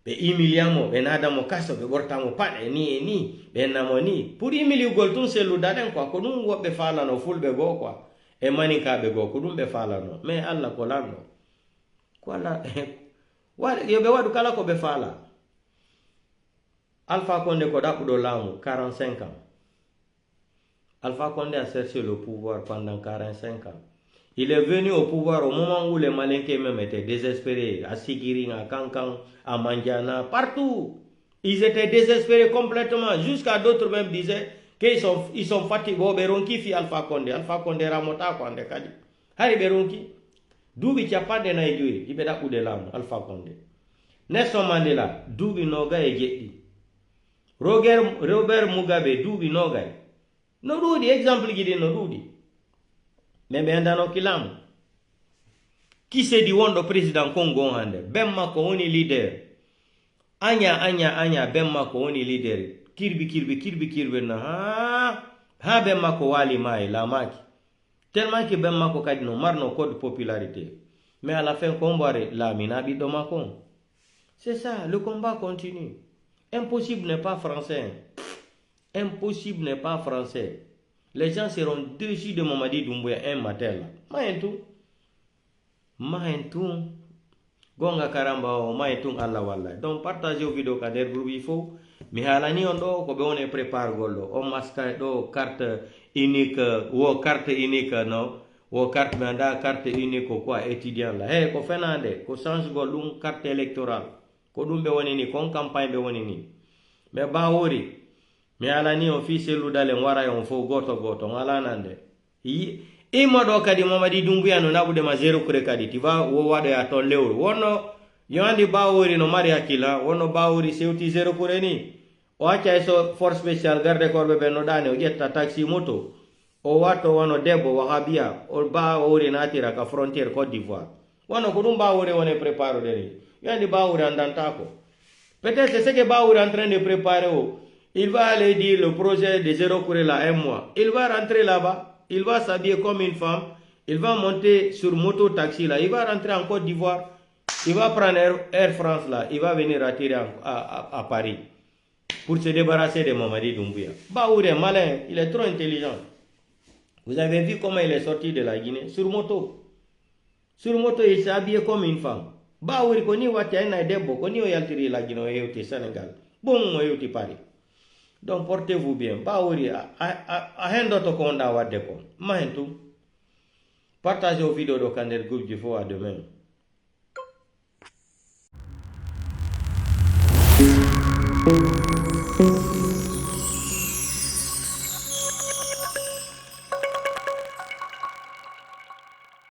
Mais humiliamo, benadamo kaso, be bortamo pade ni, benamoni. Pour humilier goltun Cellou Dalein quoi, ko dum wobbe falano fulbe go quoi. E manika be go ko dum be falano. Mais Allah ko lando. Quoi wala yobe wadu kala ko be fala. Alpha Condé ko dapudo lamu 45 ans. Alpha Condé a cherché le pouvoir pendant 45 ans. Il est venu au pouvoir au moment où les Malinqués même étaient désespérés, à Sigiring, à Kankan, à Mandiana, partout. Ils étaient désespérés complètement, jusqu'à d'autres même disaient qu'ils sont fatigués. Beronki fi Alpha Condé ramota Condé kadi. Hari Beronki, dubi chapade na ijuri, ibeda kude lamu Alpha Condé. Nelson Mandela, dubi noga e jetti. Robert Mugabe, dubi noga. No rudi, exemple gidi no rudi. Mais bendano kilamu. Qui se dit wondo président Congo hande? Bemma ko woni leader. Anya bemma ko woni leader. Kirbi na ha ben mako wali mai la maki tellement que ben mako kadi no marno code popularité mais à la fin comboire la mina bi do mako. C'est ça, le combat continue. Impossible n'est pas français. Impossible n'est pas français. Les gens seront déçus de Mamadi Doumbouya un matin là. Mahentou. Gonga karamba o mahentou Allah wallah. Donc partagez vos vidéos kader groupe il faut. Mais halani on do ko be on prépare gollo. On masque do carte unique ou carte unique non. Ou carte manda carte unique quoi étudiant là. Hey ko fenande ko change golum carte électorale. Ko dum be woni ni kon campagne be woni ni. Mais ba wori mi alani officiel dale wara yon fo goto ngala nande i modo kadi Mamadi Doumbouya no nabude ma zero kure kadi tiba wo wado ya to lewru wono yandi bawori no mari hakila wono bawori sewti zero kure ni o acca so force spéciale garde corps be no dane o jetta taxi moto o wato wono debbo wahabia o bawori natira ka frontière Côte d'Ivoire wono ko dum bawori woni préparo de yandi bawori andantako peut-être c'est ce que bawori en train de préparer il va aller dire le projet de zéro courrier là un mois. Il va rentrer là-bas, il va s'habiller comme une femme, il va monter sur moto taxi là, il va rentrer en Côte d'Ivoire, il va prendre Air France là, il va venir atterrir à Paris pour se débarrasser de Mamadi Doumbouya. Baouri est malin, il est trop intelligent. Vous avez vu comment il est sorti de la Guinée sur moto. Sur moto, il s'est habillé comme une femme. Baouri koni wati aina debo, koni oyaltiri la Guinée au Sénégal. Bon, au Paris. Donc portez-vous bien. Baouri a hendo to konda wadde ko. Mahentu. Partagez vos vidéos de Kander Group du à demain.